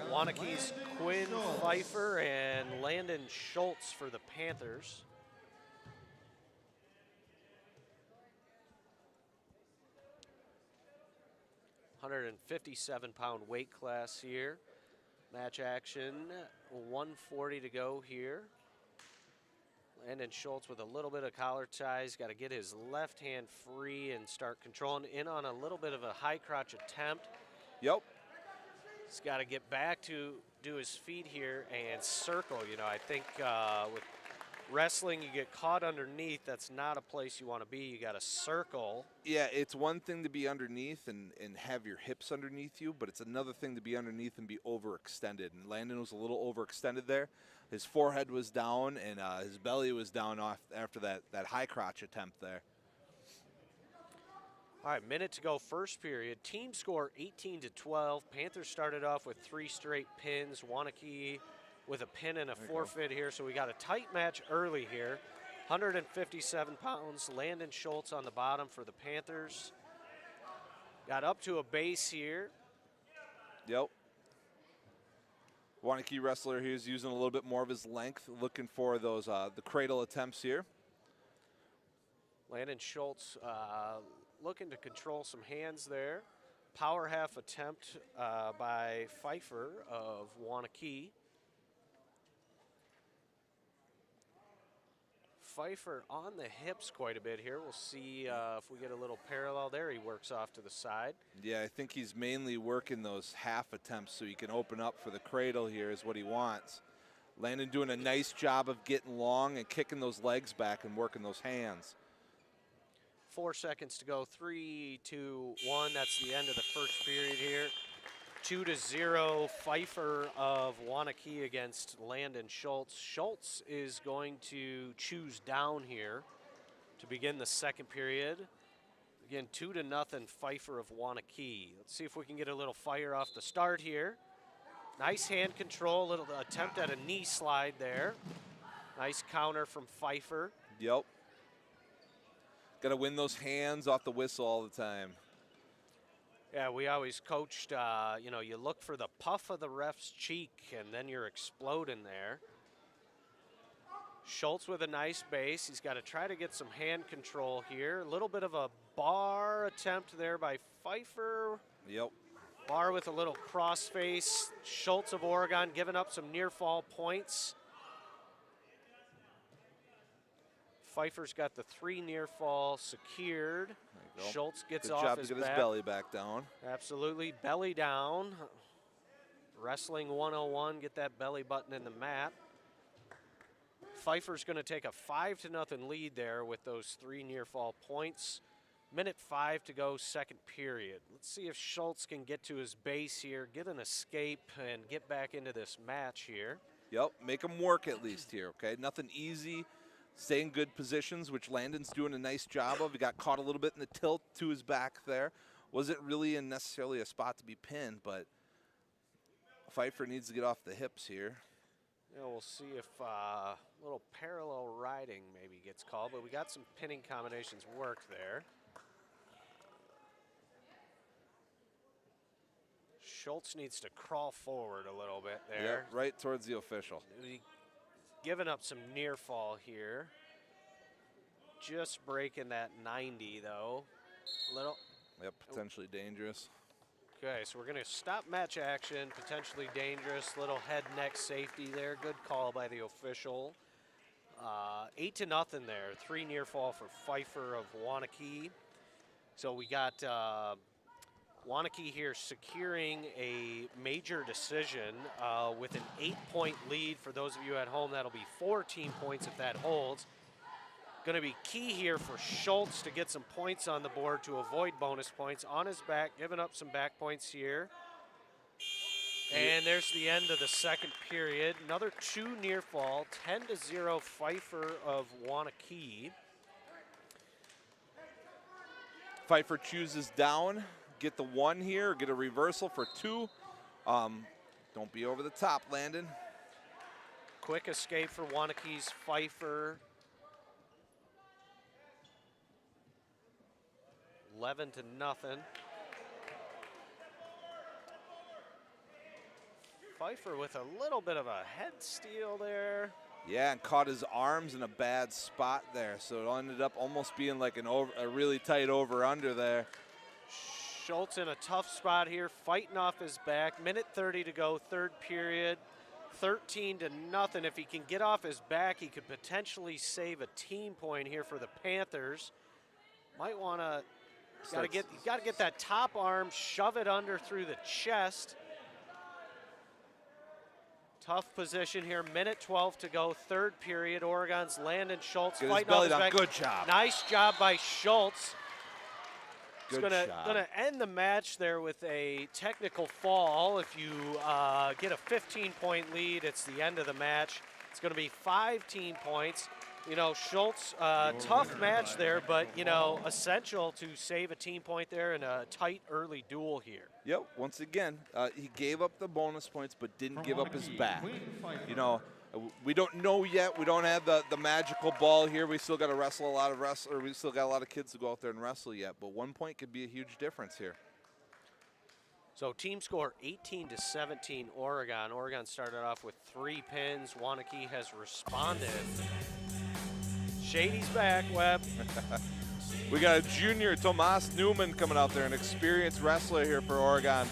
Waunakee's Quinn Pfeiffer and Landon Schultz for the Panthers. £157 weight class here. Match action, 140 to go here. Landon Schultz with a little bit of collar ties, got to get his left hand free and start controlling in on a little bit of a high crotch attempt. Yep. He's got to get back to his feet here and circle. You know, I think with Wrestling, you get caught underneath. That's not a place you want to be. You got to circle. Yeah, it's one thing to be underneath and have your hips underneath you, but it's another thing to be underneath and be overextended. And Landon was a little overextended there. His forehead was down, and his belly was down off after that high crotch attempt there. All right, minute to go, first period. Team score 18-12. Panthers started off with 3 straight pins. Waunakee with a pin and a forfeit here, so we got a tight match early here. 157 pounds. Landon Schultz on the bottom for the Panthers. Got up to a base here. Yep. Waunakee wrestler here is using a little bit more of his length, looking for those the cradle attempts here. Landon Schultz looking to control some hands there. Power half attempt by Pfeiffer of Waunakee. Pfeiffer on the hips quite a bit here. We'll see if we get a little parallel there. He works off to the side. Yeah, I think he's mainly working those half attempts so he can open up for the cradle here is what he wants. Landon doing a nice job of getting long and kicking those legs back and working those hands. 4 seconds to go. 3, 2, 1. That's the end of the first period here. 2-0 Pfeiffer of Waunakee against Landon Schultz. Schultz is going to choose down here to begin the second period. Again, 2-0 Pfeiffer of Waunakee. Let's see if we can get a little fire off the start here. Nice hand control, little attempt at a knee slide there. Nice counter from Pfeiffer. Yep. Got to win those hands off the whistle all the time. Yeah, we always coached, you know, you look for the puff of the ref's cheek and then you're exploding there. Schultz with a nice base. He's got to try to get some hand control here. A little bit of a bar attempt there by Pfeiffer. Yep. Bar with a little crossface. Schultz of Oregon giving up some near fall points. Pfeiffer's got the 3 near fall secured. Schultz gets off his Good job to get back. his belly back down. Absolutely, belly down. Wrestling 101, get that belly button in the mat. Pfeiffer's going to take a 5-0 lead there with those 3 near fall points. Minute 5 to go, second period. Let's see if Schultz can get to his base here, get an escape, and get back into this match here. Yep, make him work at least here, okay? Nothing easy. Stay in good positions, which Landon's doing a nice job of. He got caught a little bit in the tilt to his back there. Wasn't really in necessarily a spot to be pinned, but Pfeiffer needs to get off the hips here. Yeah, we'll see if a little parallel riding maybe gets called, but we got some pinning combinations worked there. Schultz needs to crawl forward a little bit there. Yeah, right towards the official. Giving up some near fall here. Just breaking that 90 though. Little. Yep, potentially dangerous. Okay, so we're going to stop match action, potentially dangerous. Little head neck safety there. Good call by the official. 8-0 there. 3 near fall for Pfeiffer of Waunakee. So we got Waunakee here securing a major decision with an 8-point lead. For those of you at home, that'll be 14 points if that holds. Going to be key here for Schultz to get some points on the board to avoid bonus points. On his back, giving up some back points here. And there's the end of the second period. Another 2 near fall, 10-0 Pfeiffer of Waunakee. Pfeiffer chooses down. Get the 1 here, get a reversal for 2. Don't be over the top, Landon. Quick escape for Waunakee's Pfeiffer. 11-0. Pfeiffer with a little bit of a head steal there. Yeah, and caught his arms in a bad spot there, so it ended up almost being like a really tight over-under there. Schultz in a tough spot here, fighting off his back. Minute 30 to go, third period. 13-0. If he can get off his back, he could potentially save a team point here for the Panthers. Might want to, got to get that top arm, shove it under through the chest. Tough position here. Minute 12 to go. Third period. Oregon's Landon Schultz Get his fighting belly off his down. back. Good job. Nice job by Schultz. It's Good going job. to end the match there with a technical fall. If you get a 15-point lead, it's the end of the match. It's going to be 5 team points. You know, Schultz, tough match there, but, you know, essential to save a team point there in a tight early duel here. Yep, once again, he gave up the bonus points but didn't give up his back. You know, we don't know yet. We don't have the magical ball here. We still got to wrestle a lot of we still got a lot of kids to go out there and wrestle yet, but 1 point could be a huge difference here. So team score 18-17 Oregon. Oregon started off with 3 pins. Waunakee has responded. Shady's back, Webb. We got a junior, Tomas Newman, coming out there, an experienced wrestler here for Oregon.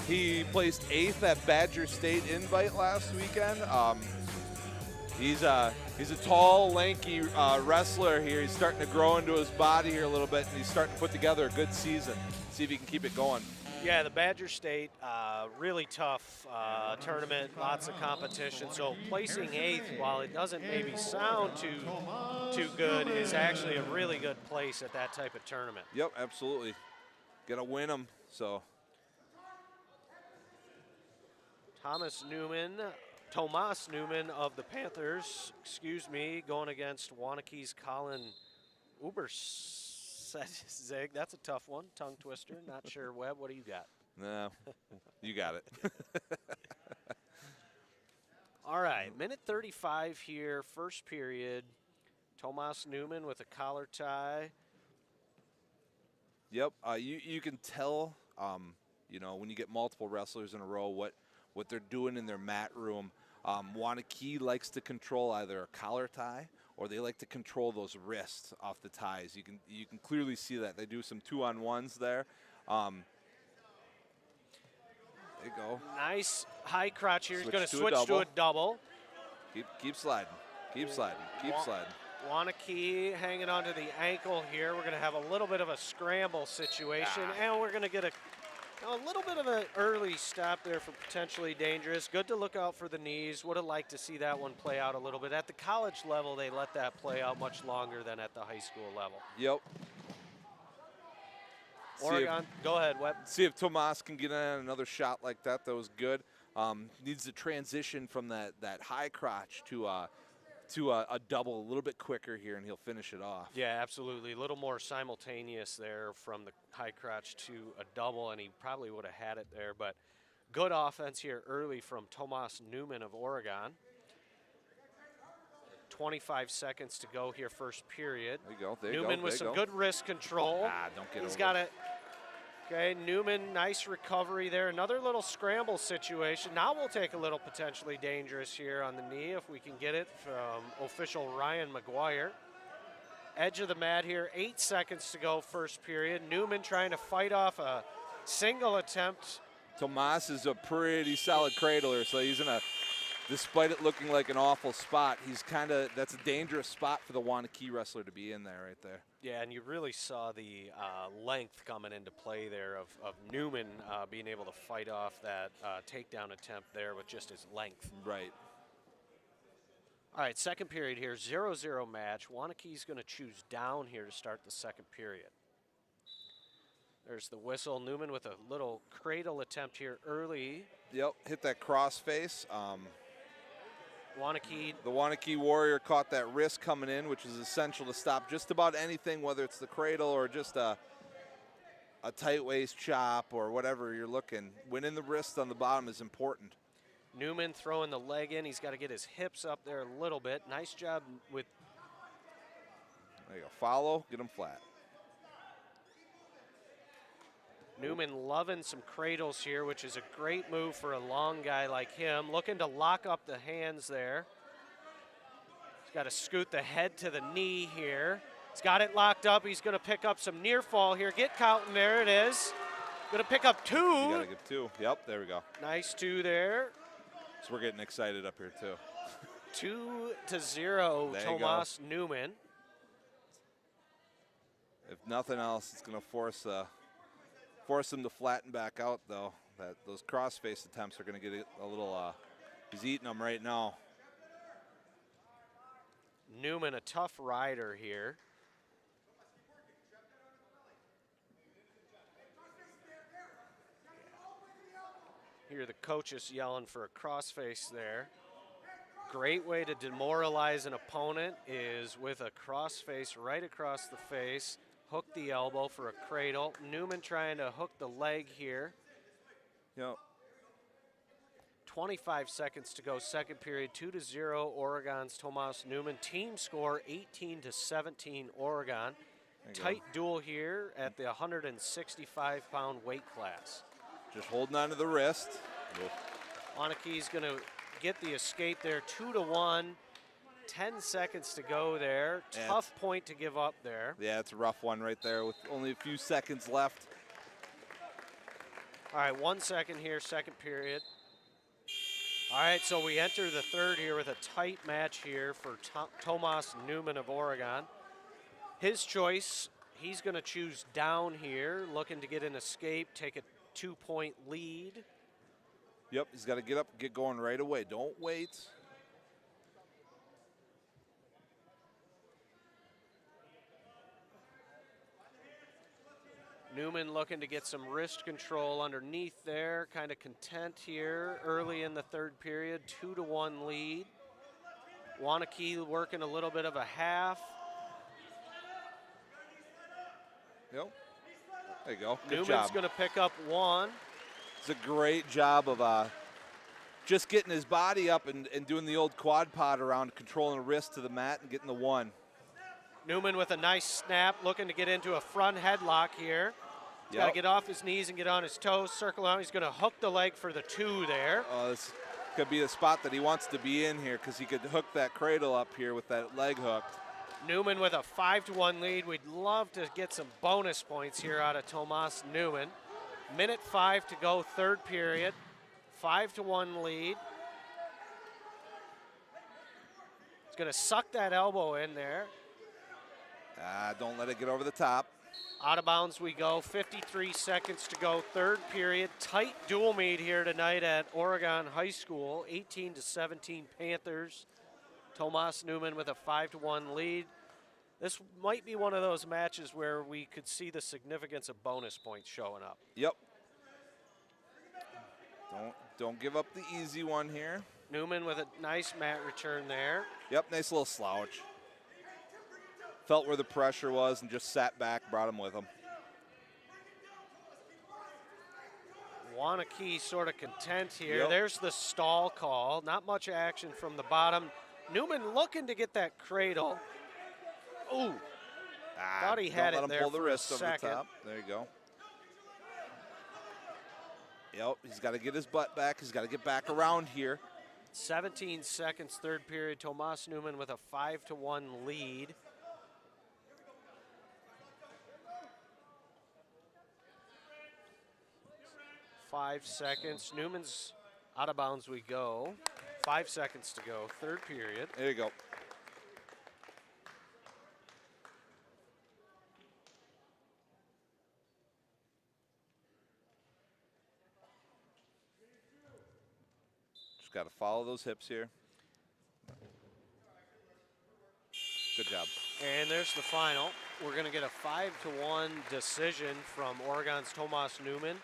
He placed 8th at Badger State Invite last weekend. He's a tall, lanky wrestler here. He's starting to grow into his body here a little bit, and he's starting to put together a good season. See if he can keep it going. Yeah, the Badger State, really tough tournament, lots of competition. So placing 8th, while it doesn't maybe sound too good, is actually a really good place at that type of tournament. Yep, absolutely. Got to win them. So Tomas Newman of the Panthers, going against Waunakee's Colin Uberzig. That's a tough one, tongue twister. Not sure, Webb, what do you got? No, you got it. All right, minute 35 here, first period. Tomas Newman with a collar tie. Yep, you can tell, you know, when you get multiple wrestlers in a row, what they're doing in their mat room. Waunakee likes to control either a collar tie or they like to control those wrists off the ties. You can clearly see that. They do some 2-on-1s there. There you go. Nice high crotch here. He's going to switch to a double. Keep sliding. Keep sliding. Keep sliding. Waunakee hanging onto the ankle here. We're going to have a little bit of a scramble situation, and we're going to get a little bit of an early stop there for potentially dangerous. Good to look out for the knees. Would have liked to see that one play out a little bit. At the college level, they let that play out much longer than at the high school level. Yep. Oregon, go ahead, Webb. See if Tomas can get in another shot like that. That was good. Needs to transition from that high crotch to a double a little bit quicker here, and he'll finish it off. Yeah, absolutely. A little more simultaneous there from the high crotch to a double, and he probably would have had it there. But good offense here early from Tomas Newman of Oregon. 25 seconds to go here, first period. There you go. There you Newman go. with some good wrist control. Don't get He's over got it. Okay, Newman, nice recovery there. Another little scramble situation. Now we'll take a little potentially dangerous here on the knee if we can get it from official Ryan McGuire. Edge of the mat here, 8 seconds to go, first period. Newman trying to fight off a single attempt. Tomas is a pretty solid cradler, so he's in a, despite it looking like an awful spot, that's a dangerous spot for the Waunakee wrestler to be in there right there. Yeah, and you really saw the length coming into play there of Newman being able to fight off that takedown attempt there with just his length. Right. All right, second period here, 0-0 match. Waunakee's going to choose down here to start the second period. There's the whistle. Newman with a little cradle attempt here early. Yep, hit that cross face. Waunakee. The Waunkee Warrior caught that wrist coming in, which is essential to stop just about anything, whether it's the cradle or just a tight waist chop or whatever you're looking. Winning the wrist on the bottom is important. Newman throwing the leg in. He's got to get his hips up there a little bit. Nice job with. There you go. Follow, get him flat. Newman loving some cradles here, which is a great move for a long guy like him. Looking to lock up the hands there. He's got to scoot the head to the knee here. He's got it locked up. He's going to pick up some near fall here. Get Cowton, there it is. Going to pick up 2. You got to get 2. Yep, there we go. Nice 2 there. So we're getting excited up here too. 2-0, Tomas Newman. If nothing else, it's going to force them to flatten back out, though. those cross-face attempts are going to get a little, he's eating them right now. Newman, a tough rider here. Hear the coaches yelling for a crossface there. Great way to demoralize an opponent is with a crossface right across the face. Hook the elbow for a cradle. Newman trying to hook the leg here. Yep. 25 seconds to go, second period, 2-0, Oregon's Tomas Newman. Team score 18-17, Oregon. Tight duel here at the 165-pound weight class. Just holding on to the wrist. Waunakee's going to get the escape there, 2-1. 10 seconds to go there. Tough point to give up there. Yeah, it's a rough one right there with only a few seconds left. All right, 1 second here, second period. All right, so we enter the third here with a tight match here for Tomas Newman of Oregon. His choice, he's going to choose down here, looking to get an escape, take a 2-point lead. Yep, he's got to get up, get going right away. Don't wait. Newman looking to get some wrist control underneath there, kind of content here early in the third period, 2-1 lead. Waunakee working a little bit of a half. Yep. There you go. Good Newman's job. going to pick up one. It's a great job of just getting his body up and doing the old quad pod around, controlling the wrist to the mat and getting the one. Newman with a nice snap, looking to get into a front headlock here. He's got to get off his knees and get on his toes, circle out. He's going to hook the leg for the 2 there. This could be the spot that he wants to be in here because he could hook that cradle up here with that leg hooked. Newman with a 5-1 lead. We'd love to get some bonus points here out of Tomas Newman. Minute 5 to go, third period. 5-1 lead. He's going to suck that elbow in there. Don't let it get over the top. Out of bounds we go, 53 seconds to go, third period. Tight dual meet here tonight at Oregon High School, 18-17 Panthers. Tomas Newman with a 5-1 lead. This might be one of those matches where we could see the significance of bonus points showing up. Yep. Don't give up the easy one here. Newman with a nice mat return there. Yep, nice little slouch. Felt where the pressure was and just sat back, brought him with him. Waunakee sort of content here. Yep. There's the stall call. Not much action from the bottom. Newman looking to get that cradle. Ooh. Thought he had it there pull the for wrist a over the second. top. There you go. Yep, he's got to get his butt back. He's got to get back around here. 17 seconds, third period. Tomas Newman with a 5-1 lead. Five seconds. Newman's out of bounds we go. 5 seconds to go, third period. There you go. Just got to follow those hips here. Good job. And there's the final. We're going to get a 5-1 decision from Oregon's Tomas Newman.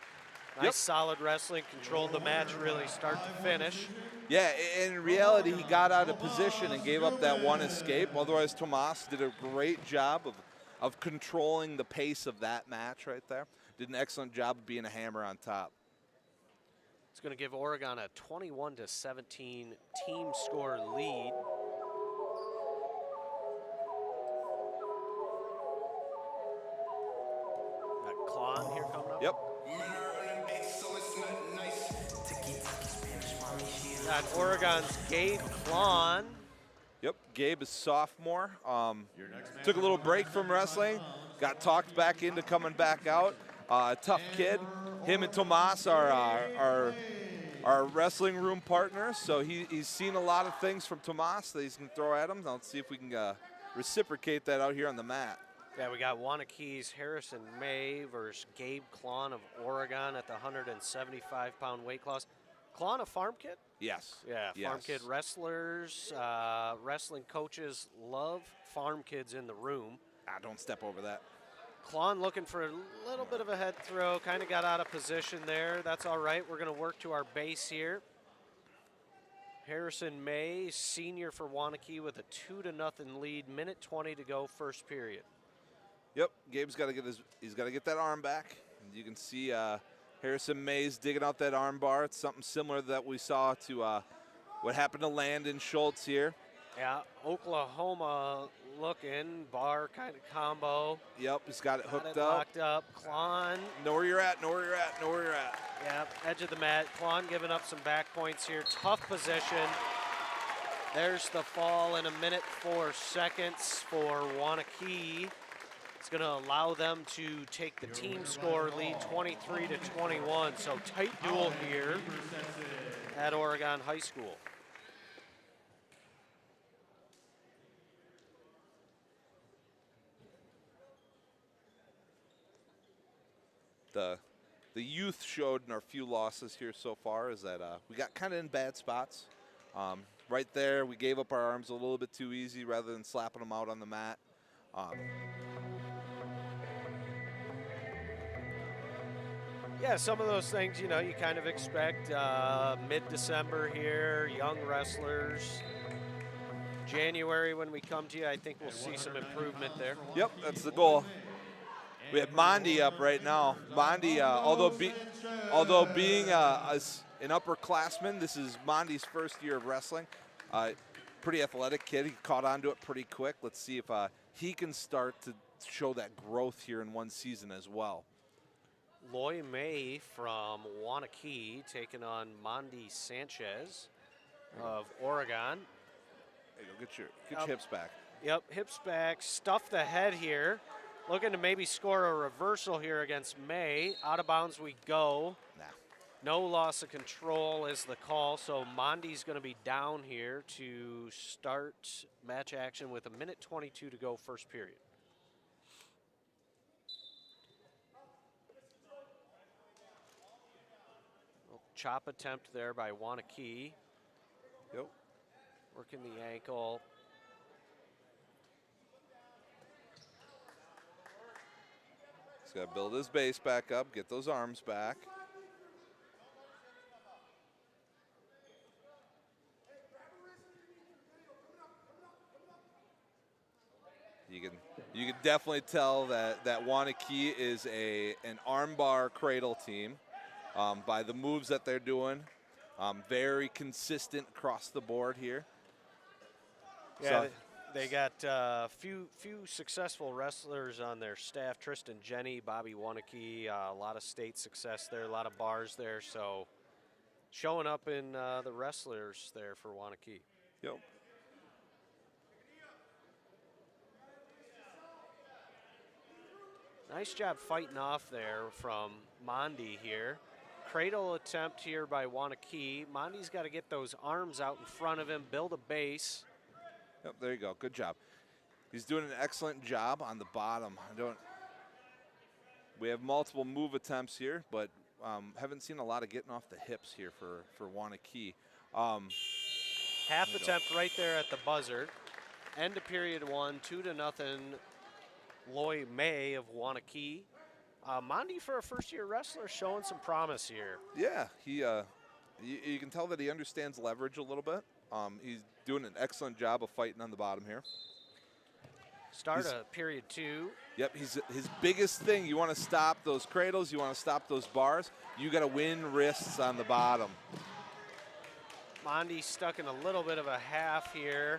Nice solid wrestling, controlled the match really start to finish. Yeah, in reality, he got out of position and gave up that one escape. Otherwise, Tomas did a great job of controlling the pace of that match right there. Did an excellent job of being a hammer on top. It's going to give Oregon a 21-17 team score lead. Got Klon here coming up. Yep. Got Oregon's Gabe Klon. Yep, Gabe is sophomore. Took a little break from wrestling, got talked back into coming back out. Tough kid. Him and Tomas are our wrestling room partners, so he's seen a lot of things from Tomas that he's going to throw at him. Let's see if we can reciprocate that out here on the mat. Yeah, we got Waunakee's Harrison May versus Gabe Klon of Oregon at the 175-pound weight class. Klon a farm kid? Yes. Yeah, yes. farm kid wrestlers, wrestling coaches love farm kids in the room. Don't step over that. Klon looking for a little bit of a head throw, kind of got out of position there. That's all right. We're going to work to our base here. Harrison May, senior for Waunakee, with a 2-0 lead. Minute 20 to go, first period. Yep, Gabe's got to get that arm back. You can see Harrison Mays digging out that arm bar. It's something similar that we saw to what happened to Landon Schultz here. Yeah, Oklahoma looking, bar kind of combo. Yep, he's got it hooked up. Locked up. Klon. Know where you're at, know where you're at, know where you're at. Yeah, edge of the mat. Klon giving up some back points here. Tough position. There's the fall in 1 minute 4 seconds for Waunakee. It's going to allow them to take the team score lead 23-21. So tight duel here at Oregon High School. The youth showed in our few losses here so far is that we got kind of in bad spots. Right there, we gave up our arms a little bit too easy rather than slapping them out on the mat. Yeah, some of those things, you know, you kind of expect mid-December here, young wrestlers. January when we come to you, I think we'll see some improvement there. Yep, that's the goal. We have Mondi up right now. Mondi, although being an upperclassman, this is Mondi's first year of wrestling. Pretty athletic kid. He caught on to it pretty quick. Let's see if he can start to show that growth here in one season as well. Loy May from Waunakee taking on Mondi Sanchez of Oregon. There you go. Get your hips back. Yep, hips back. Stuff the head here. Looking to maybe score a reversal here against May. Out of bounds we go. Nah. No loss of control is the call, so Mondi's going to be down here to start match action with 1 minute 22 to go, first period. Chop attempt there by Waunakee. Yep. Working the ankle. He's got to build his base back up, get those arms back. You can definitely tell that Waunakee is an armbar cradle team by the moves that they're doing. Very consistent across the board here. Yeah, So, they got a few successful wrestlers on their staff. Tristan Jenny, Bobby Waunakee, a lot of state success there, a lot of bars there. So showing up in the wrestlers there for Waunakee. yep. Nice job fighting off there from Mondi here. Cradle attempt here by Waunakee. Mondi's got to get those arms out in front of him, build a base. Yep, there you go. Good job. He's doing an excellent job on the bottom. We have multiple move attempts here, but haven't seen a lot of getting off the hips here for Waunakee. Half attempt right there at the buzzer. End of period 1, 2-0. Loy May of Waunakee. Mondi, for a first-year wrestler, showing some promise here. Yeah, you can tell that he understands leverage a little bit. He's doing an excellent job of fighting on the bottom here. Start of period 2. Yep, his biggest thing, you want to stop those cradles, you want to stop those bars, you got to win wrists on the bottom. Mondi stuck in a little bit of a half here.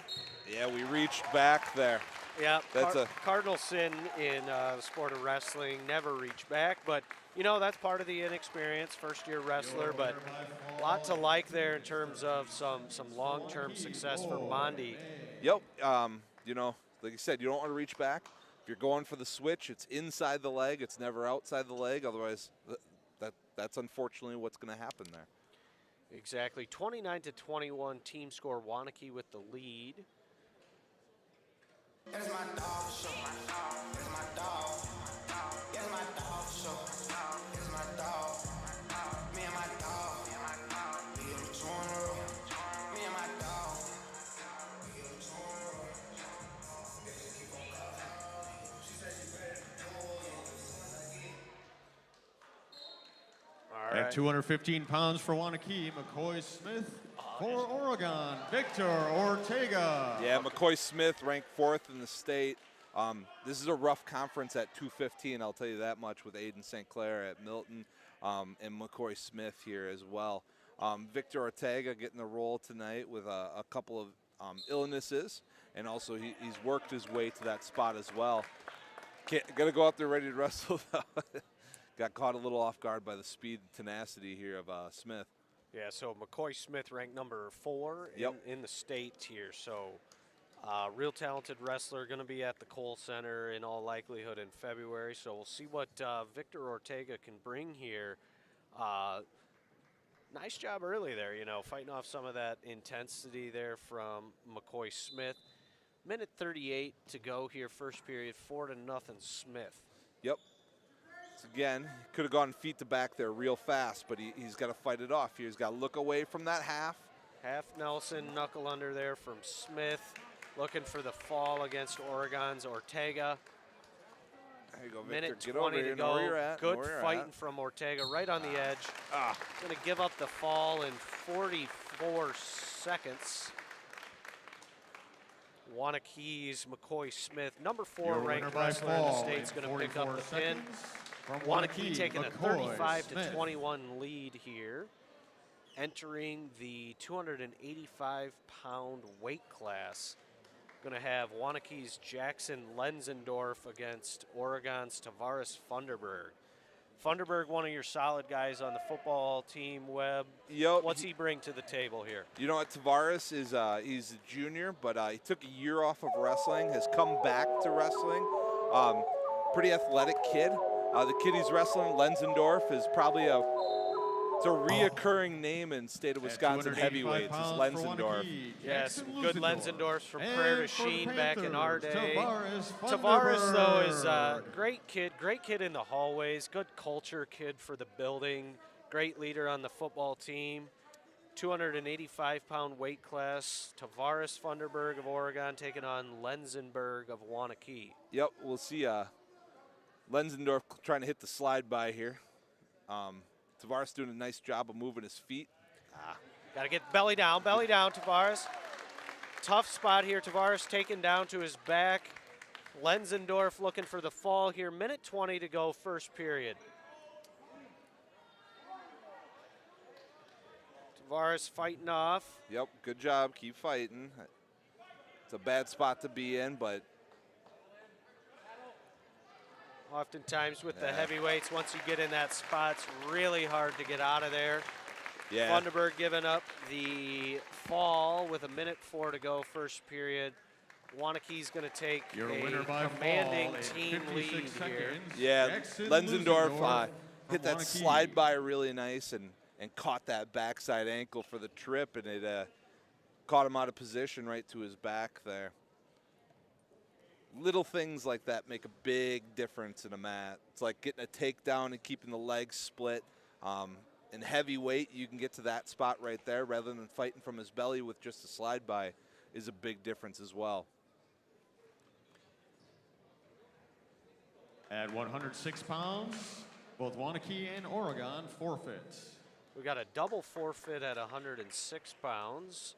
Yeah, we reached back there. Yeah, That's a cardinal sin in the sport of wrestling, never reach back. But, you know, that's part of the inexperience, first-year wrestler. But a lot to like there in terms of some long-term success for Mondi. Yep, you know, like you said, you don't want to reach back. If you're going for the switch, it's inside the leg. It's never outside the leg. Otherwise, that's unfortunately what's going to happen there. Exactly. 29-21 team score. Waunakee with the lead. It's my dog show. It's my dog. It's my dog show. It's my dog. Me and my dog. We in the corner. Me and my dog. We in the corner. All right. At 215 pounds for Waunakee, McCoy Smith. For Oregon, Victor Ortega. Yeah, McCoy Smith ranked 4th in the state. This is a rough conference at 215, I'll tell you that much, with Aiden St. Clair at Milton and McCoy Smith here as well. Victor Ortega getting the role tonight with a couple of illnesses, and also he's worked his way to that spot as well. Got to go out there ready to wrestle, though. Got caught a little off guard by the speed and tenacity here of Smith. Yeah, so McCoy Smith ranked number 4 in the state here. So real talented wrestler, going to be at the Cole Center in all likelihood in February. So we'll see what Victor Ortega can bring here. Nice job early there, fighting off some of that intensity there from McCoy Smith. Minute 38 to go here, first period, 4-0 Smith. Yep. Again, could have gone feet to back there real fast, but he's got to fight it off here. He's got to look away from that half. Half Nelson, knuckle under there from Smith. Looking for the fall against Oregon's Ortega. There you go, Victor. Minute Get 20 over here. to Know where you're go. at. Good Know where you're fighting at. from Ortega right on the edge. Going to give up the fall in 44 seconds. Waunakee's McCoy Smith, number 4 ranked wrestler in the state, is going to pick up the pin. Waunakee taking a 35-21 lead here. Entering the 285-pound weight class. Going to have Waunakee's Jackson Lenzendorf against Oregon's Tavares Funderburg. Funderburg, one of your solid guys on the football team, Webb. Yep. What's he bring to the table here? You know what, Tavares is he's a junior, but he took a year off of wrestling, has come back to wrestling. Pretty athletic kid. The kid he's wrestling, Lenzendorf, is probably a reoccurring name in state of Wisconsin heavyweights. Is Lenzendorf. Yes, good Lenzendorfs from Prairie du Chien back in our day. Tavares, though, is a great kid in the hallways, good culture kid for the building, great leader on the football team. 285-pound weight class, Tavares Funderburg of Oregon taking on Lenzenberg of Waunakee. Yep, we'll see Lenzendorf trying to hit the slide by here. Tavares doing a nice job of moving his feet. Got to get belly down, Tavares. Tough spot here, Tavares taken down to his back. Lenzendorf looking for the fall here. Minute 20 to go, first period. Tavares fighting off. Yep, good job. Keep fighting. It's a bad spot to be in, but oftentimes with the heavyweights, once you get in that spot, it's really hard to get out of there. yeah. Funderburg giving up the fall with a minute 4 to go, first period. Waunakee's going to take Your a winner by commanding fall in team 56 lead here. seconds, Yeah, Jackson Lenzendorf hit that Waunakee. slide by really nice and caught that backside ankle for the trip, and it caught him out of position right to his back there. Little things like that make a big difference in a mat. It's like getting a takedown and keeping the legs split. In heavyweight, you can get to that spot right there rather than fighting from his belly with just a slide by is a big difference as well. At 106 pounds, both Waunakee and Oregon forfeit. We got a double forfeit at 106 pounds.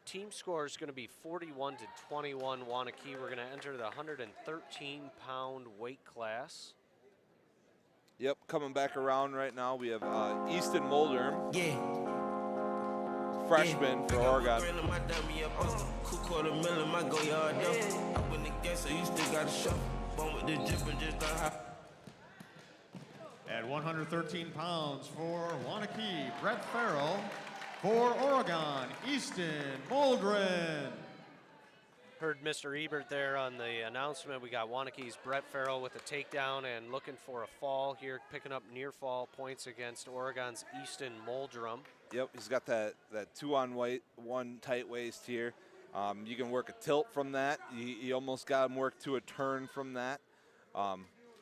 Team score is going to be 41-21 Waunakee. We're going to enter the 113-pound weight class. Yep, coming back around right now, we have Easton Mulderm, freshman for Oregon. At 113 pounds for Waunakee, Brett Farrell. For Oregon, Easton Muldren. Heard Mr. Ebert there on the announcement. We got Waunakee's Brett Farrell with a takedown and looking for a fall here, picking up near fall points against Oregon's Easton Muldrum. Yep, he's got that 2-on-1 tight waist here. You can work a tilt from that. You almost got him work to a turn from that.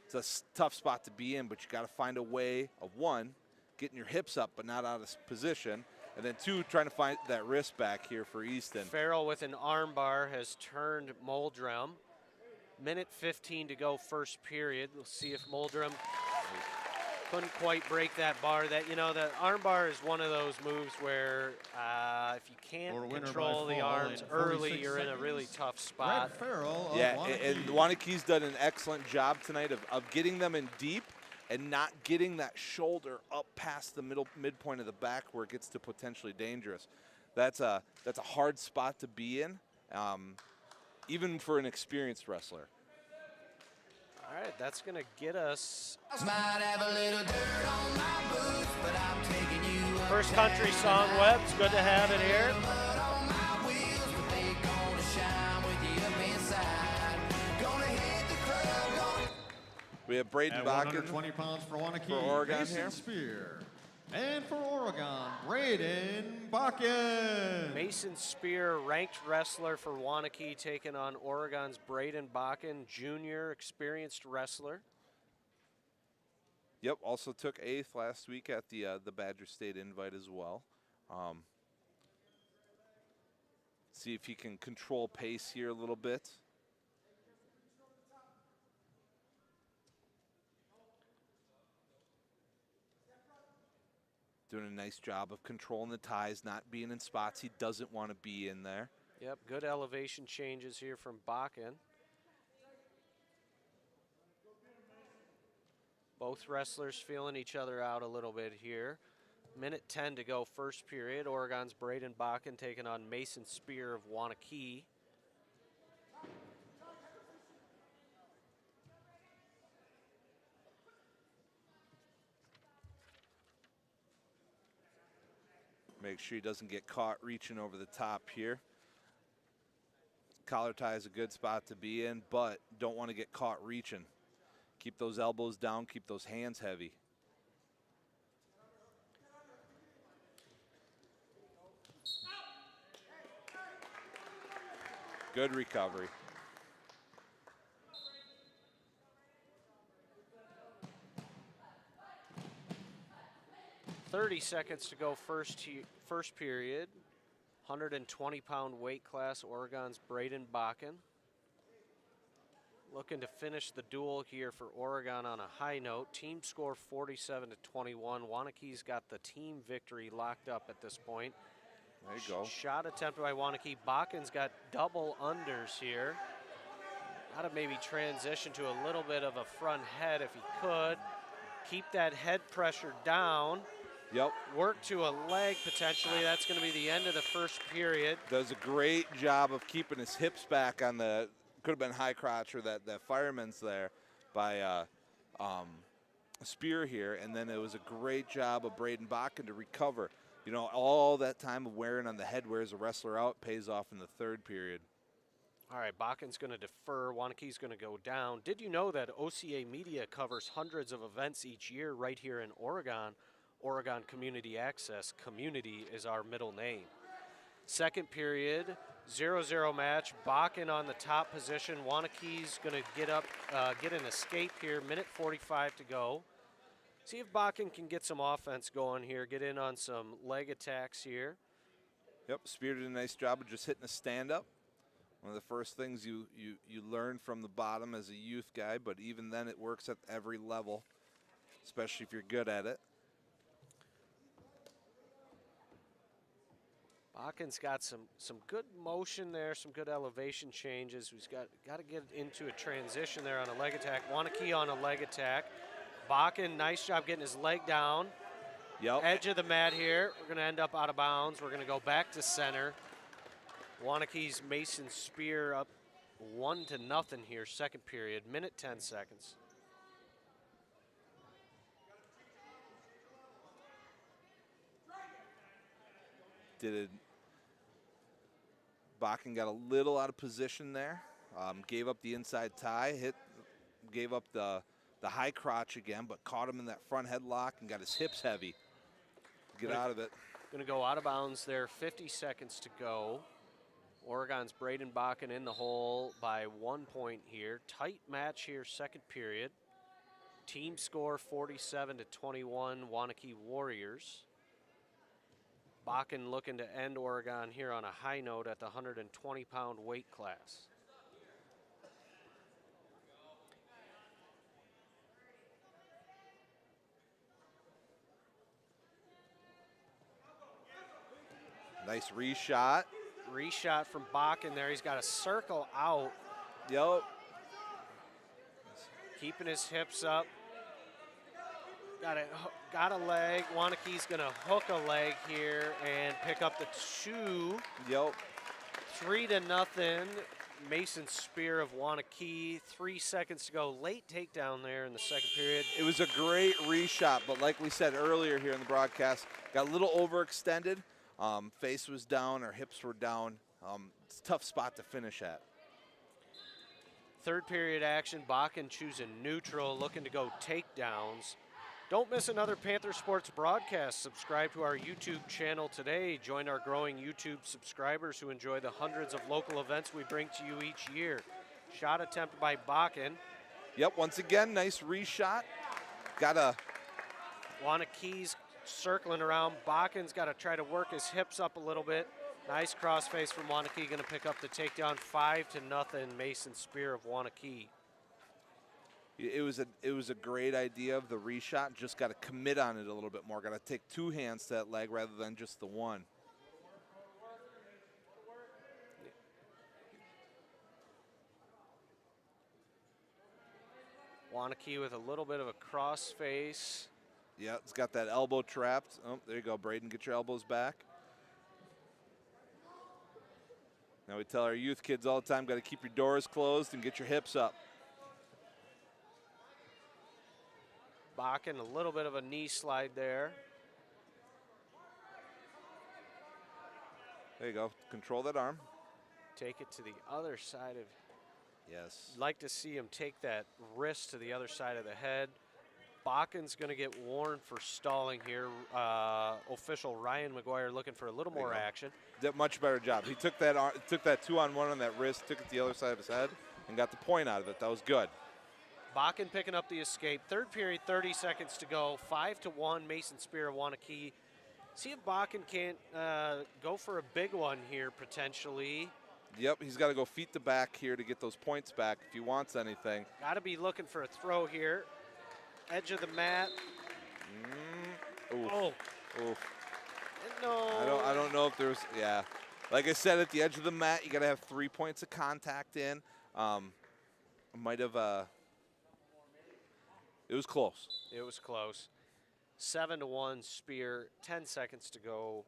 It's a tough spot to be in, but you got to find a way of, one, getting your hips up but not out of position, and then two, trying to find that wrist back here for Easton. Farrell with an arm bar has turned Muldrum. Minute 15 to go, first period. We'll see if Muldrum couldn't quite break that bar. That, you know, the arm bar is one of those moves where if you can't control the arms early, you're in a really tough spot. Greg Farrell of Yeah, Waunakee. and Waunakee's done an excellent job tonight of getting them in deep and not getting that shoulder up past the midpoint of the back where it gets to potentially dangerous. That's a hard spot to be in, even for an experienced wrestler. All right, that's going to get us Might have a little dirt on my boots, but I'm taking you up first country song, Webb. It's good to have it here. mud on my wheels, but they gonna shine with you up inside. Gonna hit the club, gonna We have Braden At Bakken 120 pounds for Waunakee, for Oregon Mason here. Spear. And for Oregon, Braden Bakken. Mason Spear, ranked wrestler for Waunakee, taking on Oregon's Braden Bakken, junior, experienced wrestler. Yep, also took 8th last week at the Badger State Invite as well. See if he can control pace here a little bit. Doing a nice job of controlling the ties, not being in spots he doesn't want to be in there. Yep, good elevation changes here from Bakken. Both wrestlers feeling each other out a little bit here. Minute 10 to go, first period. Oregon's Braden Bakken taking on Mason Spear of Waunakee. Make sure he doesn't get caught reaching over the top here. Collar tie is a good spot to be in, but don't want to get caught reaching. Keep those elbows down, keep those hands heavy. Good recovery. .30 seconds to go, first period. 120-pound weight class, Oregon's Braden Bakken. Looking to finish the duel here for Oregon on a high note. Team score 47-21. Waunakee's got the team victory locked up at this point. There you go. Shot attempted by Waunakee. Bakken's got double unders here. Got to maybe transition to a little bit of a front head if he could. Keep that head pressure down. Yep. Work to a leg potentially. That's going to be the end of the first period. Does a great job of keeping his hips back on the, could have been high crotch or that fireman's there by Spear here. And then it was a great job of Braden Bakken to recover. You know, all that time of wearing on the head wears a wrestler out, pays off in the third period. All right, Bakken's going to defer. Waunakee's going to go down. Did you know that OCA Media covers hundreds of events each year right here in Oregon? Oregon Community Access. Community is our middle name. Second period, 0-0 match. Bakken on the top position. Waunakee's going to get up, get an escape here. Minute 45 to go. See if Bakken can get some offense going here. Get in on some leg attacks here. Yep, Spear did a nice job of just hitting a stand-up. One of the first things you learn from the bottom as a youth guy, but even then it works at every level, especially if you're good at it. Bakken's got some good motion there, some good elevation changes. He's got to get into a transition there on a leg attack. Waunakee on a leg attack. Bakken, nice job getting his leg down. Yep. Edge of the mat here. We're going to end up out of bounds. We're going to go back to center. Waunakee's Mason Spear up 1-0 here, second period. Minute 10 seconds. Bakken got a little out of position there. Gave up the inside tie, gave up the high crotch again, but caught him in that front headlock and got his hips heavy. Get out of it. Going to go out of bounds there, 50 seconds to go. Oregon's Braden Bakken in the hole by 1 point here. Tight match here, second period. Team score 47-21, Waunkee Warriors. Bakken looking to end Oregon here on a high note at the 120-pound weight class. Nice reshot. Reshot from Bakken there. He's got a circle out. Yep. Keeping his hips up. Got a leg. Waunakee's going to hook a leg here and pick up the 2. Yep. 3-0. Mason Spear of Waunakee. 3 seconds to go. Late takedown there in the second period. It was a great reshot, but like we said earlier here in the broadcast, got a little overextended. Face was down, our hips were down. It's a tough spot to finish at. Third period action. Bakken choosing neutral, looking to go takedowns. Don't miss another Panther Sports broadcast. Subscribe to our YouTube channel today. Join our growing YouTube subscribers who enjoy the hundreds of local events we bring to you each year. Shot attempt by Bakken. Yep, once again, nice reshot. Got a Waunakee's circling around. Bakken's got to try to work his hips up a little bit. Nice crossface from Waunakee, going to pick up the takedown. 5-0. Mason Spear of Waunakee. It was a great idea of the reshot. Just got to commit on it a little bit more. Got to take 2 hands to that leg rather than just the 1. Waunakee with a little bit of a crossface. Yeah, it's got that elbow trapped. Oh, there you go, Braden. Get your elbows back. Now we tell our youth kids all the time, got to keep your doors closed and get your hips up. Bakken, a little bit of a knee slide there. There you go. Control that arm. Take it to the other side of. Yes. Like to see him take that wrist to the other side of the head. Bakken's going to get warned for stalling here. Official Ryan McGuire looking for a little more action. Did a much better job. He took that 2-on-1 on that wrist, took it to the other side of his head, and got the point out of it. That was good. Bakken picking up the escape. Third period, 30 seconds to go. 5-1, Mason Spear of Waunakee. See if Bakken can't go for a big one here potentially. Yep, he's got to go feet to back here to get those points back if he wants anything. Got to be looking for a throw here. Edge of the mat. Oof. Oh. Oof. No. I don't know if there's, yeah. Like I said, at the edge of the mat, you got to have 3 points of contact in. Might have, it was close. It was close. 7-1 Spear, 10 seconds to go.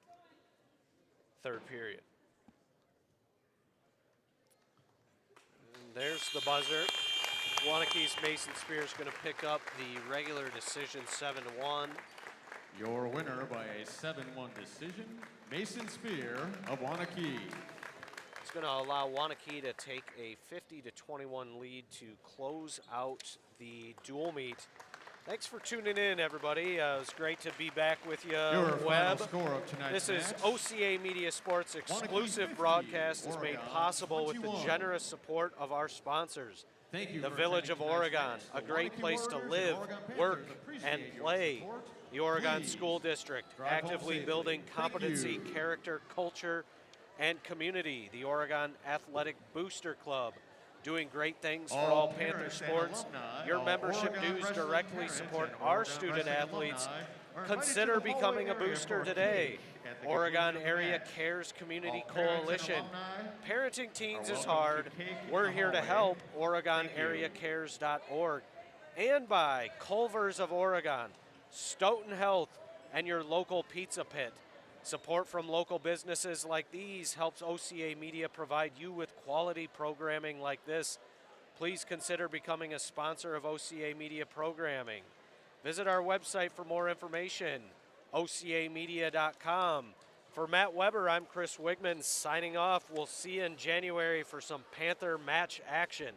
Third period. And there's the buzzer. Waunakee's Mason Spear is going to pick up the regular decision, 7-1. Your winner by a 7-1 decision, Mason Spear of Waunakee. It's going to allow Waunakee to take a 50-21 lead to close out the dual meet. Thanks for tuning in, everybody. It was great to be back with you. Your Webb. final score of tonight's This is match, OCA Media Sports exclusive 50, broadcast is made Oregon possible with the 21. generous support of our sponsors. Thank you The for Village of attending tonight's Oregon, match. a The great Waunkee place to Warriors live, and Oregon Panthers work, appreciate and your play. support. The Oregon Please School District, drive home actively safely. building Thank competency, you. character, culture, and community. The Oregon Athletic Booster Club, doing great things for all Panther parents and sports. alumni Your of membership Oregon dues Wrestling directly parents support and our Oregon student Wrestling athletes. alumni are invited Consider to the hallway becoming a area booster for a today. cake at the Oregon conclusion of the Area match. Cares Community All parents and Coalition. alumni Parenting teens are is welcome to hard. cake in We're the here to hallway. help. Thank you. OregonAreaCares.org. And by Culver's of Oregon, Stoughton Health, and your local pizza pit. Support from local businesses like these helps OCA Media provide you with quality programming like this. Please consider becoming a sponsor of OCA Media programming. Visit our website for more information, ocamedia.com. For Matt Weber, I'm Chris Wigman signing off. We'll see you in January for some Panther match action.